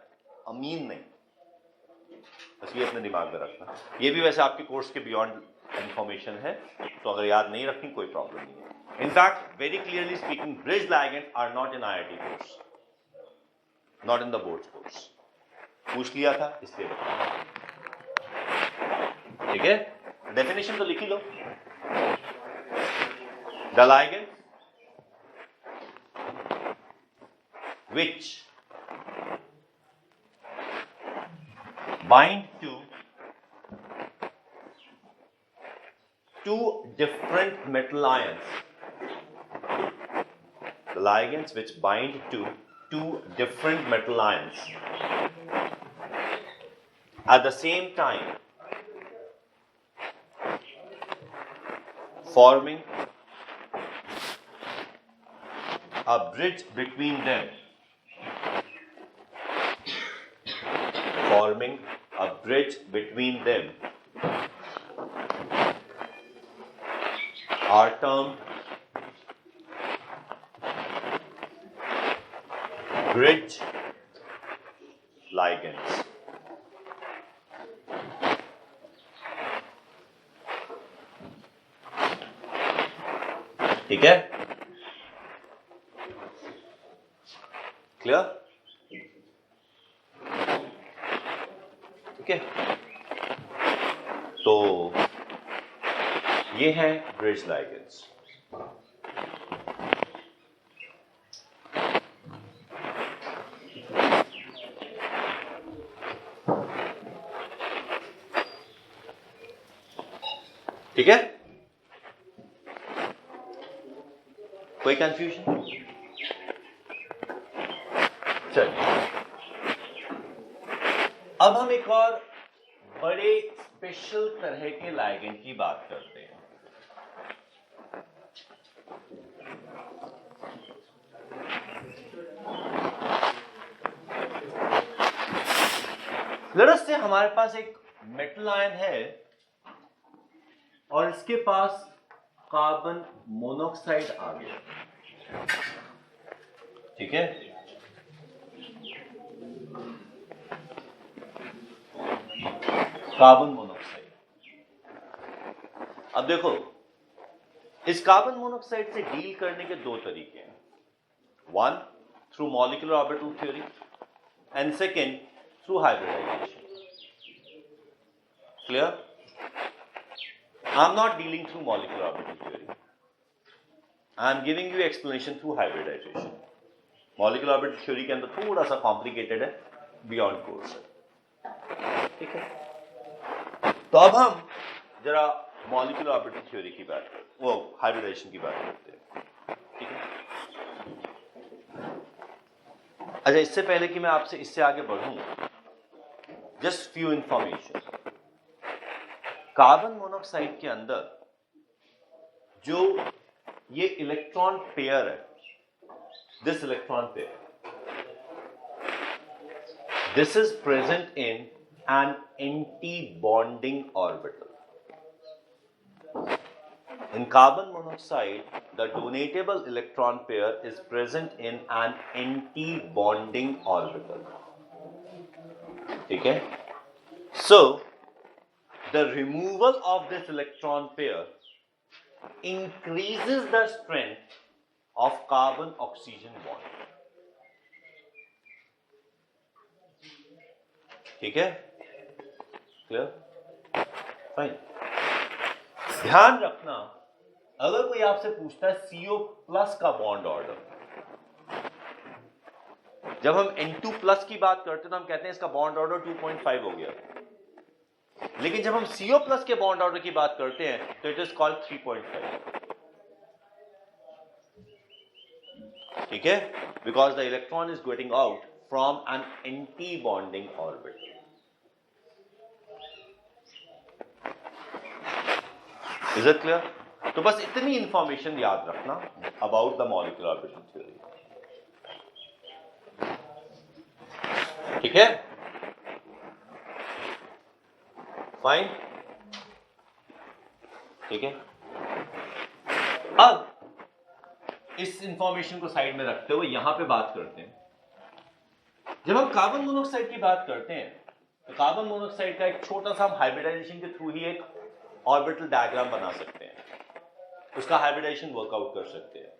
अमीन नहीं, बस ये अपने दिमाग में रखना। ये भी वैसे आपके कोर्स के बियॉन्ड इंफॉर्मेशन है, तो अगर याद नहीं रखनी कोई प्रॉब्लम नहीं है। In fact very clearly speaking, bridge ligand are not in IIT course, not in the boards course. पूछ लिया था इसलिए बताया, ठीक है। डेफिनेशन तो लिख ही लो। The ligand which bind to 2 different metal ions, the ligands which bind to 2 different metal ions at the same time, forming a bridge between them, forming a bridge between them, are termed bridge ligands, ठीक है। क्लियर, ठीक है। तो ये हैं ब्रिज लाइगेंड्स। ठीक है। कोई कंफ्यूजन? चलिए अब हम एक और बड़े स्पेशल तरह के लाइगेंड की बात करते हैं। लेट्स से हमारे पास एक मेटल आयन है और इसके पास कार्बन मोनोऑक्साइड आ गया, ठीक है? Carbon monoxide. अब देखो, इस कार्बन मोनोऑक्साइड से डील करने के दो तरीके हैं। One, through molecular orbital theory, and second through hybridisation. Clear? I am not dealing through molecular orbital theory, I am giving you explanation through hybridisation. Molecular orbital theory के अंदर थोड़ा सा कॉम्प्लिकेटेड है, बियॉन्ड कोर्स है, ठीक है? तो अब हम जरा मॉलिक्यूलर ऑर्बिटल थ्योरी की बात करते, वो हाइब्रिडाइजेशन की बात करते हैं, ठीक है? अच्छा, इससे पहले कि मैं आपसे इससे आगे बढ़ूं, just few information. Carbon monoxide के अंदर जो ये इलेक्ट्रॉन पेयर है, this electron pair, this is present in an anti-bonding orbital. In carbon monoxide, the donatable electron pair is present in an anti-bonding orbital. Okay? So, the removal of this electron pair increases the strength of carbon-oxygen bond. ठीक है? क्लियर? फाइन। ध्यान रखना, अगर कोई आपसे पूछता है CO प्लस का बॉन्ड ऑर्डर, जब हम N2 प्लस की बात करते हैं तो हम कहते हैं इसका बॉन्ड ऑर्डर 2.5 हो गया, लेकिन जब हम CO प्लस के बॉन्ड ऑर्डर की बात करते हैं तो इट इज कॉल्ड 3.5, ठीक है? Because the electron is getting out from an anti bonding orbit. Is it clear? तो बस इतनी इंफॉर्मेशन याद रखना about the molecular orbital theory, ठीक है? फाइन, ठीक है? अब इस इंफॉर्मेशन को साइड में रखते हुए यहां पे बात करते हैं। जब हम कार्बन मोनोऑक्साइड की बात करते हैं तो कार्बन मोनोऑक्साइड का एक छोटा सा हम हाइब्रिडाइजेशन के थ्रू ही एक ऑर्बिटल डायग्राम बना सकते हैं, उसका हाइब्रिडाइजेशन वर्कआउट कर सकते हैं।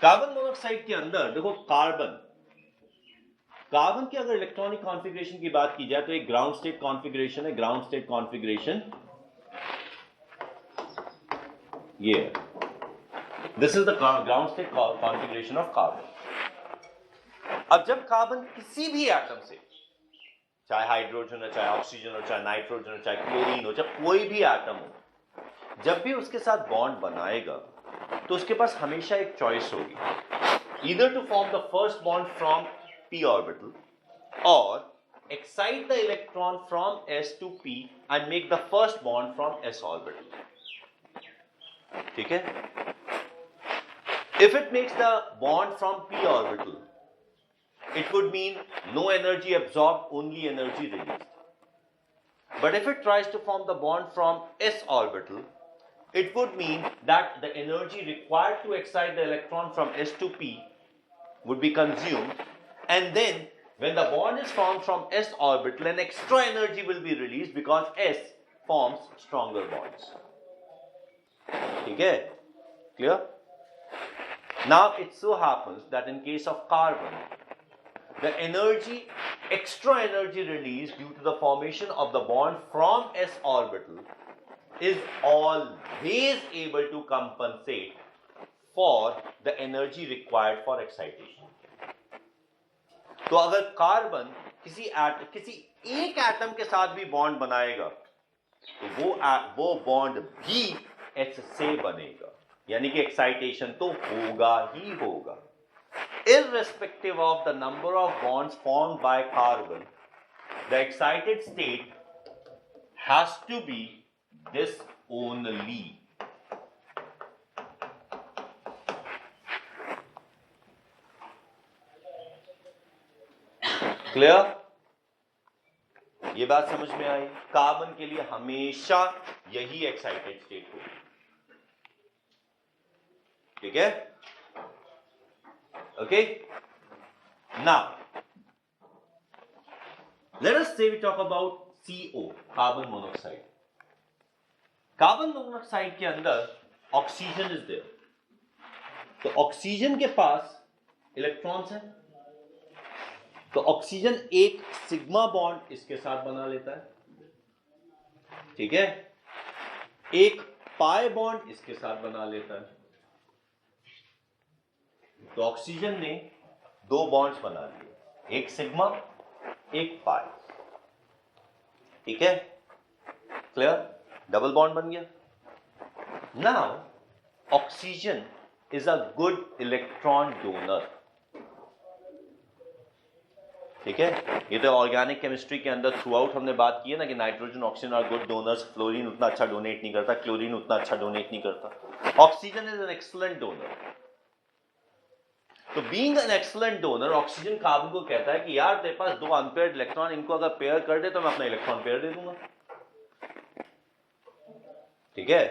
कार्बन मोनोऑक्साइड के अंदर देखो, कार्बन की अगर इलेक्ट्रॉनिक कॉन्फ़िगरेशन की बात की जाए तो एक ग्राउंड स्टेट कॉन्फ़िगरेशन है। ग्राउंड स्टेट कॉन्फ़िगरेशन ये है, this is the ground state configuration of carbon. अब जब कार्बन किसी भी एटम से, चाहे हाइड्रोजन हो, चाहे ऑक्सीजन हो, चाहे नाइट्रोजन हो, चाहे क्लोरीन हो, चाहे कोई भी एटम हो, जब भी उसके साथ बॉन्ड बनाएगा तो उसके पास हमेशा एक चॉइस होगी, either to form the first bond from p orbital or excite the electron from s to p and make the first bond from s orbital, ठीक है? If it makes the bond from p orbital, it would mean no energy absorbed, only energy released. But if it tries to form the bond from s orbital, it would mean that the energy required to excite the electron from s to p would be consumed, and then when the bond is formed from s orbital, an extra energy will be released because s forms stronger bonds. ठीक है? Clear? Now it so happens that in case of carbon, the extra energy released due to the formation of the bond from s orbital is always able to compensate for the energy required for excitation. तो अगर कार्बन किसी एक एटम के साथ भी बॉन्ड बनाएगा तो वो बॉन्ड भी H से बनेगा, यानी कि एक्साइटेशन तो होगा ही होगा। Irrespective of the number of bonds formed by carbon, the excited state has to be this only. Clear? ये बात समझ में आई? कार्बन के लिए हमेशा यही एक्साइटेड स्टेट होगी। ठीक है? Okay? Now, let us say we talk about CO, carbon monoxide. Carbon monoxide के अंदर ऑक्सीजन इज देयर। तो ऑक्सीजन के पास इलेक्ट्रॉन्स हैं, तो ऑक्सीजन एक सिग्मा बॉन्ड इसके साथ बना लेता है, ठीक है, एक पाई बॉन्ड इसके साथ बना लेता है। तो ऑक्सीजन ने दो बॉन्ड्स बना लिए, एक सिग्मा एक पाई, ठीक है, क्लियर, डबल बॉन्ड बन गया। Now oxygen is a good electron donor, ठीक है। ये तो ऑर्गेनिक केमिस्ट्री के अंदर थ्रू आउट हमने बात की है ना कि nitrogen oxygen are good donors, fluorine उतना अच्छा डोनेट नहीं करता, क्लोरीन उतना अच्छा डोनेट नहीं करता, oxygen is an excellent donor. तो being an excellent donor, oxygen carbon को कहता है कि यार तेरे पास दो अनपेयर्ड इलेक्ट्रॉन, इनको अगर पेयर कर दे तो मैं अपना इलेक्ट्रॉन पेयर दे दूंगा, ठीक है।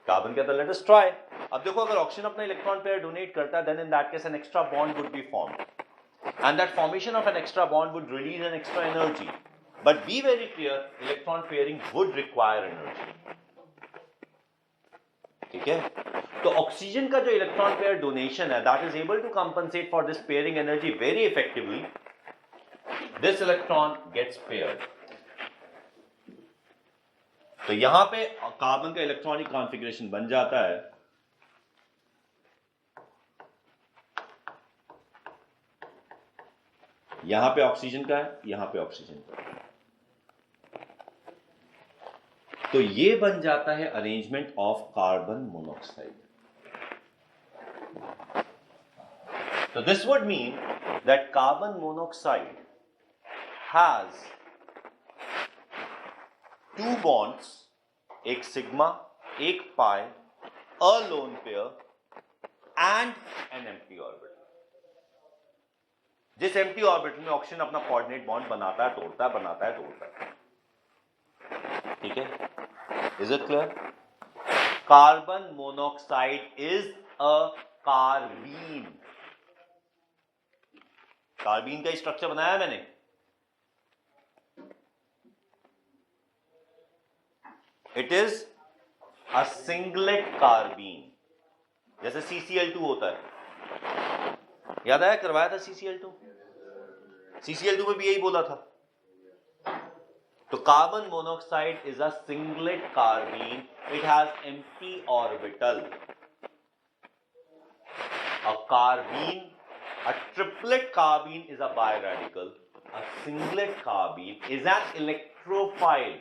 कार्बन कहता है लेट अस ट्राई। अब देखो अगर ऑक्सीजन अपना इलेक्ट्रॉन पेयर डोनेट करता है, then in that case an extra bond would be formed, and that formation of an extra bond would release an extra energy, but be very clear, electron pairing would require energy, ठीक है। तो ऑक्सीजन का जो इलेक्ट्रॉन पेयर डोनेशन है, that is able to compensate for this pairing energy very effectively. This electron gets paired. तो यहां पे कार्बन का इलेक्ट्रॉनिक कॉन्फ़िगरेशन बन जाता है, यहां पे ऑक्सीजन का है, यहां पे ऑक्सीजन का है, तो ये बन जाता है अरेंजमेंट ऑफ कार्बन मोनोऑक्साइड। तो this would mean that carbon monoxide has two bonds, एक सिग्मा एक pi, a lone pair and an empty orbital. जिस एम्प्टी ऑर्बिटल में ऑक्सीजन अपना कोऑर्डिनेट बॉन्ड बनाता है तोड़ता है, बनाता है तोड़ता है, ठीक है। Is it clear? Carbon monoxide is a carbene. Carbene का स्ट्रक्चर बनाया मैंने, it is a singlet carbene, जैसे CCl2 होता है, याद आया, करवाया था CCl2। CCl2 में भी यही बोला था। तो carbon monoxide is a singlet carbene, it has empty orbital. A carbene, a triplet carbene is a biradical. A singlet carbene is an electrophile.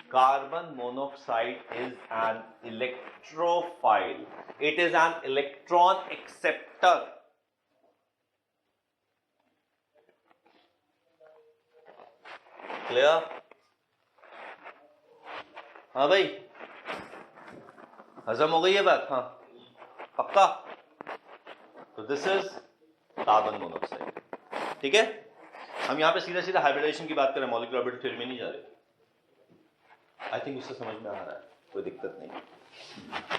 Carbon monoxide is an electrophile. It is an electron acceptor. Clear? हाँ भाई, हजम हो गई ये बात? हाँ पक्का? तो दिस इज कार्बन मोनोऑक्साइड, ठीक है। हम यहां पे सीधा सीधा हाइब्रिडाइजेशन की बात करें, मॉलिक्यूलर ऑर्बिटल थ्योरी में नहीं जा रहे। आई थिंक उससे समझ में आ रहा है, कोई दिक्कत नहीं।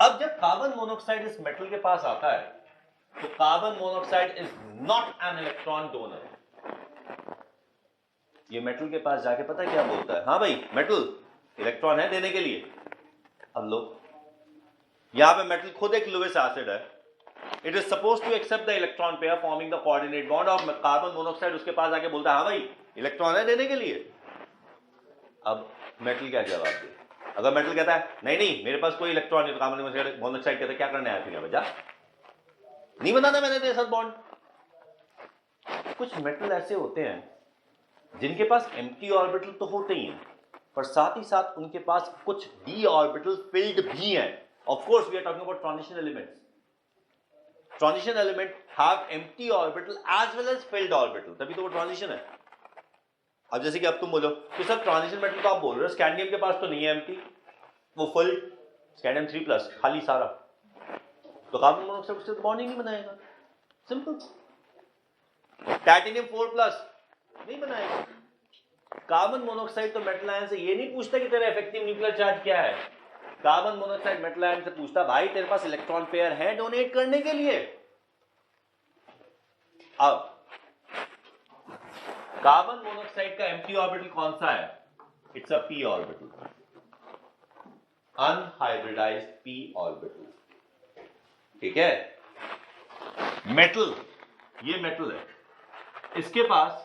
अब जब कार्बन मोनोऑक्साइड इस मेटल के पास आता है, तो carbon monoxide is not an electron donor. ये मेटल के पास जाके पता क्या बोलता है, हाँ भाई मेटल इलेक्ट्रॉन है देने के लिए। अब लो, यहां पे मेटल खुद एक लुईस एसिड है, it is suppose to accept the electron pair forming the coordinate bond of carbon monoxide, उसके पास आके बोलता है हाँ भाई इलेक्ट्रॉन है देने के लिए। अब मेटल क्या जवाब दे? अगर मेटल कहता है नहीं नहीं मेरे पास कोई इलेक्ट्रॉन नहीं, तो कार्बन मोनोऑक्साइड कहता है क्या करने आया फिर बजा, नहीं बनाना मैंने तेरे साथ बॉन्ड। कुछ मेटल ऐसे होते हैं जिनके पास एम्प्टी ऑर्बिटल तो होते ही हैं, पर साथ ही साथ उनके पास कुछ डी ऑर्बिटल फिल्ड भी हैं, Of course, we are talking about transition elements. Transition element have empty orbital as well as filled orbital. तभी तो वो transition है. अब जैसे कि अब तुम बोलो कि सर ट्रांजिशन मेटल तो आप बोल रहे हो, स्कैंडियम के पास तो नहीं है एम्प्टी, वो फुल स्कैंडियम 3+ खाली सारा, तो कार्बन मोनोऑक्साइड उससे बॉन्डिंग नहीं बनाएगा. सिंपल. टाइटेनियम 4+ नहीं बनाएगा. कार्बन मोनोऑक्साइड तो मेटल आयन से ये नहीं पूछता कि तेरा इफेक्टिव न्यूक्लियर चार्ज क्या है. कार्बन मोनोऑक्साइड मेटल आयन से पूछता भाई तेरे पास इलेक्ट्रॉन पेयर है डोनेट करने के लिए. अब कार्बन मोनोऑक्साइड का एम्प्टी ऑर्बिटल कौन सा है? It's a p orbital, unhybridised p orbital. ठीक है. मेटल, ये मेटल है, इसके पास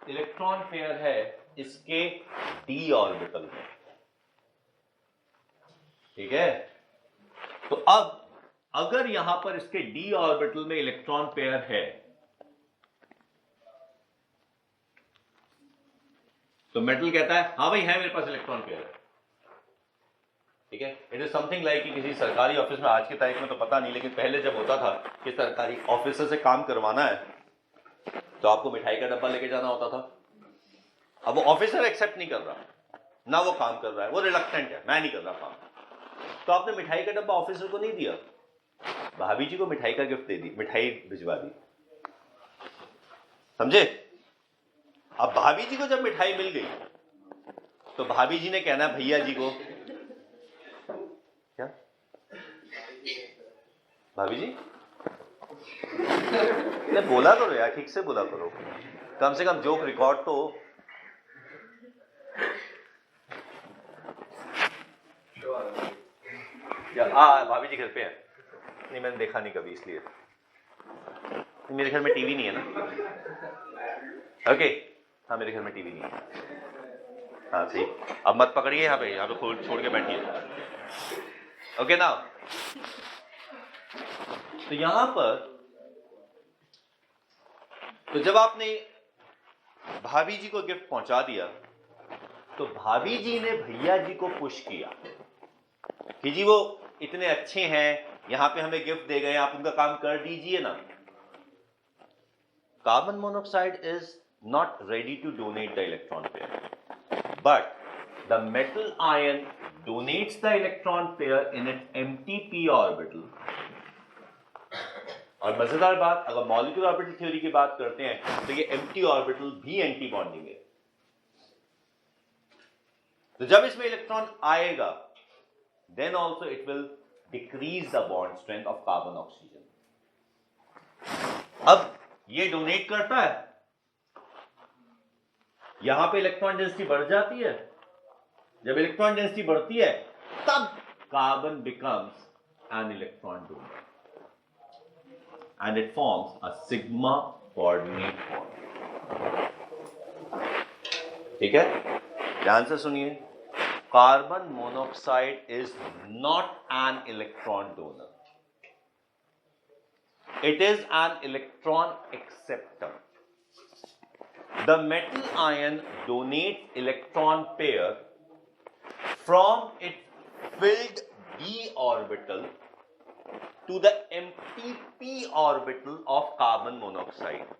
इलेक्ट्रॉन पेयर है इसके d ऑर्बिटल में. ठीक है. तो अब अगर यहां पर इसके d ऑर्बिटल में इलेक्ट्रॉन पेयर है तो मेटल कहता है हाँ भाई है मेरे पास इलेक्ट्रॉन पेयर है. ठीक है. इट इज समथिंग लाइक कि किसी सरकारी ऑफिस में, आज की तारीख में तो पता नहीं, लेकिन पहले जब होता था कि सरकारी ऑफिसर से काम करवाना है तो आपको मिठाई का डब्बा लेके जाना होता था. अब वो ऑफिसर एक्सेप्ट नहीं कर रहा, ना वो काम कर रहा है, वो रिलक्टेंट है, मैं नहीं कर रहा काम, तो आपने मिठाई का डब्बा ऑफिसर को नहीं दिया, भाभी जी को मिठाई का गिफ्ट दे दी, मिठाई भिजवा दी. समझे? अब भाभी जी को जब मिठाई मिल गई तो भाभी जी ने कहना भैया जी को, क्या भाभी जी ने बोला करो यार, ठीक से बोला करो, कम से कम जोक रिकॉर्ड तो हो. भाभी जी घर पे है? नहीं मैंने देखा नहीं कभी, इसलिए मेरे घर में टीवी नहीं है ना. ओके. हाँ मेरे घर में टीवी नहीं है. हाँ सही. अब मत पकड़िए, यहाँ पे खोल छोड़ के बैठिए. ओके ना. तो यहां पर तो जब आपने भाभी जी को गिफ्ट पहुंचा दिया तो भाभी जी ने भैया जी को पुश किया कि जी वो इतने अच्छे हैं, यहां पे हमें गिफ्ट दे गए, आप उनका काम कर दीजिए ना. Carbon monoxide is not ready to donate the electron pair, but the metal ion donates the electron pair in its empty p orbital. और मजेदार बात, अगर मॉलिक्यूलर ऑर्बिटल थ्योरी की बात करते हैं तो ये एम्प्टी ऑर्बिटल भी एंटी बॉन्डिंग है. तो जब इसमें इलेक्ट्रॉन आएगा then also it will decrease the bond strength of carbon oxygen. अब ये डोनेट करता है, यहां पे इलेक्ट्रॉन डेंसिटी बढ़ जाती है. जब इलेक्ट्रॉन डेंसिटी बढ़ती है तब carbon becomes an electron donor and it forms a sigma coordinate bond. ठीक है. ध्यान से सुनिए. Carbon monoxide is not an electron donor, it is an electron acceptor. The metal ion donates electron pair from its filled d orbital to the empty p orbital of carbon monoxide.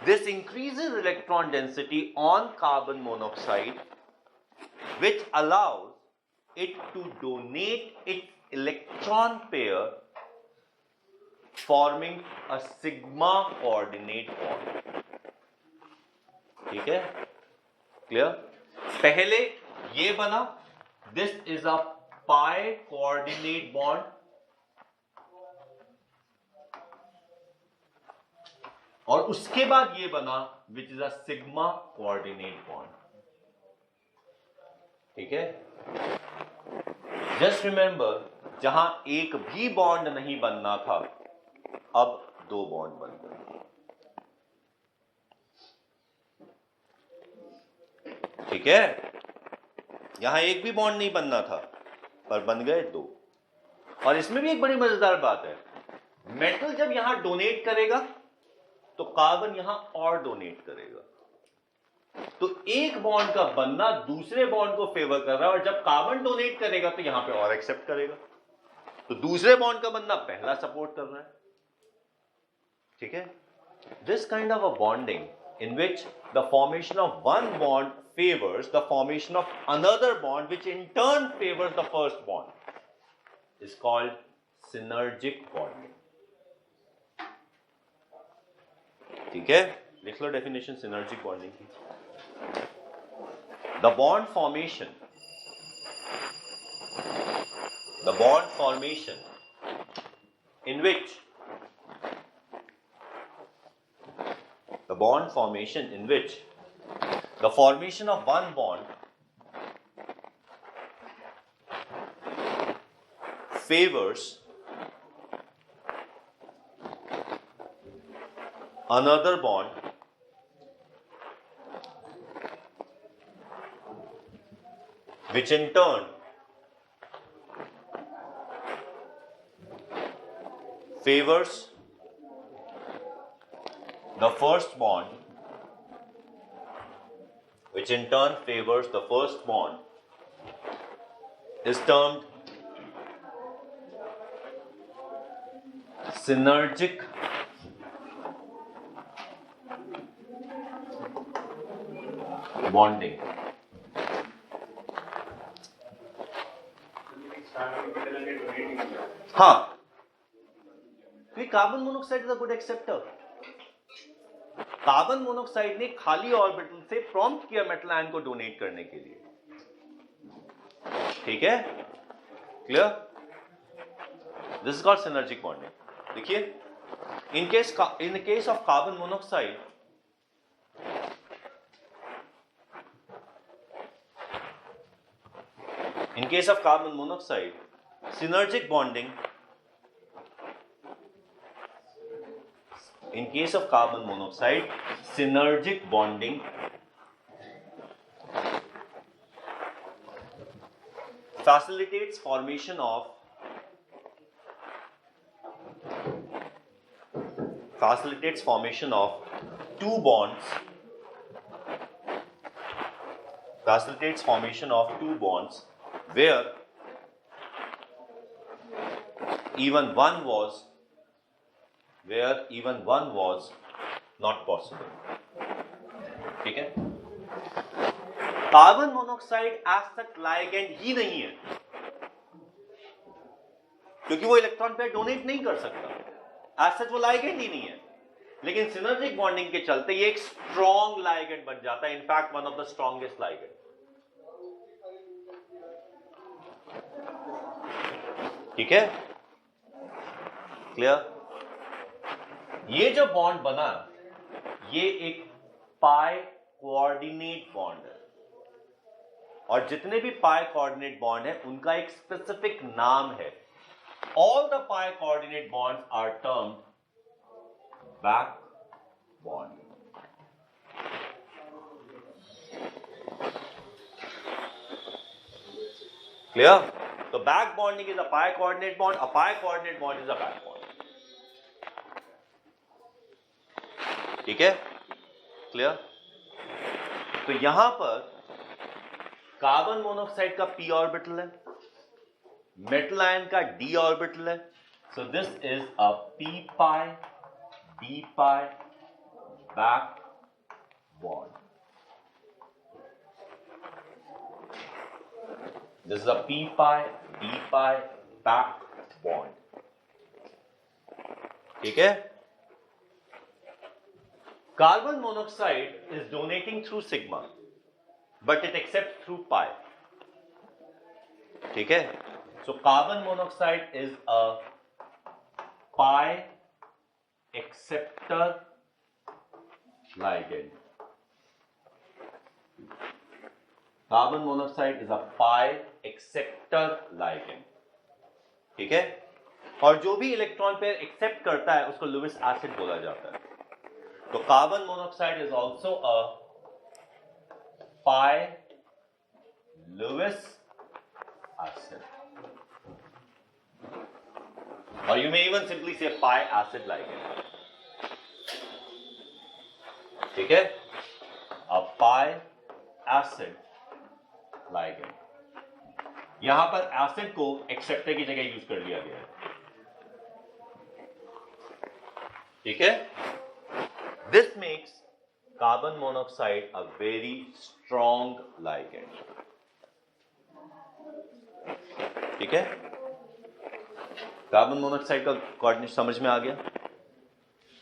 This increases electron density on carbon monoxide, which allows it to donate its electron pair, forming a sigma coordinate bond. ठीक है. क्लियर? पहले ये बना, this is a pi coordinate bond, और उसके बाद ये बना which is a sigma coordinate bond. ठीक है. जस्ट रिमेंबर, जहां एक भी बॉन्ड नहीं बनना था अब 2 बॉन्ड बन गए. ठीक है. यहां एक भी बॉन्ड नहीं बनना था पर बन गए 2. और इसमें भी एक बड़ी मजेदार बात है, मेटल जब यहां डोनेट करेगा तो कार्बन यहां और डोनेट करेगा, तो एक बॉन्ड का बनना दूसरे बॉन्ड को फेवर कर रहा है, और जब कार्बन डोनेट करेगा तो यहां पे और एक्सेप्ट करेगा. तो दूसरे बॉन्ड का बनना पहला सपोर्ट कर रहा है, ठीक है। This kind of a bonding in which the formation of one bond favors the formation of another bond which in turn favors the first bond is called synergic bonding, ठीक है। लिख लो डेफिनेशन synergic bonding की। the bond formation in which the formation of one bond favors another bond which in turn favors the first bond, which in turn favors the first bond, is termed synergic bonding. हाँ, carbon monoxide is a good acceptor. Carbon monoxide ने खाली ऑर्बिटल से प्रॉम्प्ट किया मेटल आयन को डोनेट करने के लिए, ठीक है, clear. This is called synergic bonding. देखिए, in case of carbon monoxide, synergic bonding, in case of carbon monoxide, synergic bonding facilitates formation of two bonds, where even one was not possible, ठीक है। Carbon monoxide as such ligand ही नहीं है, क्योंकि वो इलेक्ट्रॉन पेयर डोनेट नहीं कर सकता, एज सच वो लाइगेंड ही नहीं है। लेकिन सिनर्जिक बॉन्डिंग के चलते ये एक स्ट्रॉन्ग लाइगेंड बन जाता है, in fact one of the strongest ligand, ठीक है, क्लियर। ये जो बॉन्ड बना, ये एक पाई कोऑर्डिनेट बॉन्ड है, और जितने भी पाई कोऑर्डिनेट बॉन्ड है उनका एक स्पेसिफिक नाम है। All the pi coordinate bonds are termed back bond, clear. तो back bonding is a pi coordinate bond, a pi coordinate bond is a back bond, ठीक है, क्लियर। तो यहां पर कार्बन मोनोक्साइड का p ऑर्बिटल है, मेटल आयन का d ऑर्बिटल है, so this is a p pi d pi back bond. This is a p pi d pi back bond, ठीक है। Carbon monoxide is donating through sigma, but it accepts through pi, ठीक है। So carbon monoxide is a pi acceptor ligand. Carbon monoxide is a pi acceptor ligand, ठीक है। और जो भी इलेक्ट्रॉन पेयर एक्सेप्ट करता है उसको लुईस एसिड बोला जाता है। तो carbon monoxide is also a pi Lewis acid, और you may even simply say pi acid ligand, ठीक है, अ पाई एसिड लाइगेंड। यहां पर एसिड को एक्सेप्टर की जगह यूज कर लिया गया है, ठीक है। This makes carbon monoxide a very strong ligand, ठीक है। कार्बन मोनोऑक्साइड का कोऑर्डिनेट समझ में आ गया,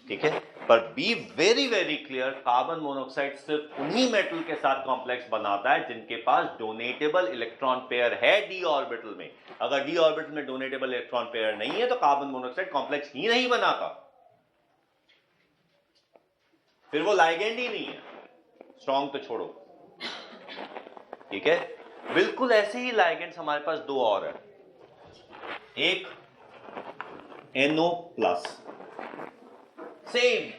ठीक है। पर be very very clear, carbon monoxide सिर्फ उन्हीं मेटल के साथ कॉम्प्लेक्स बनाता है जिनके पास डोनेटेबल इलेक्ट्रॉन पेयर है डी ऑर्बिटल में। अगर डी ऑर्बिटल में डोनेटेबल इलेक्ट्रॉन पेयर नहीं है तो कार्बन मोनोऑक्साइड कॉम्प्लेक्स ही नहीं बनाता, फिर वो लाइगेंड ही नहीं है, स्ट्रॉन्ग तो छोड़ो, ठीक है। बिल्कुल ऐसे ही लाइगेंड्स हमारे पास दो और है, एक NO plus, same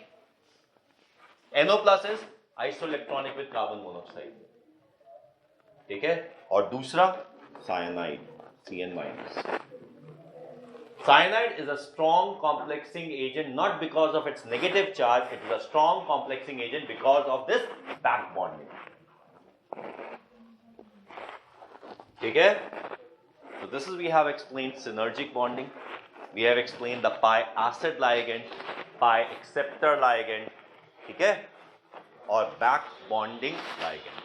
NO plus is isoelectronic with carbon monoxide, ठीक है। और दूसरा cyanide CN minus. Cyanide is a strong complexing agent not because of its negative charge, it is a strong complexing agent because of this back bonding, ठीक है। So this is, we have explained synergic bonding, we have explained the pi acid ligand, pi acceptor ligand, ठीक है, और back bonding ligand।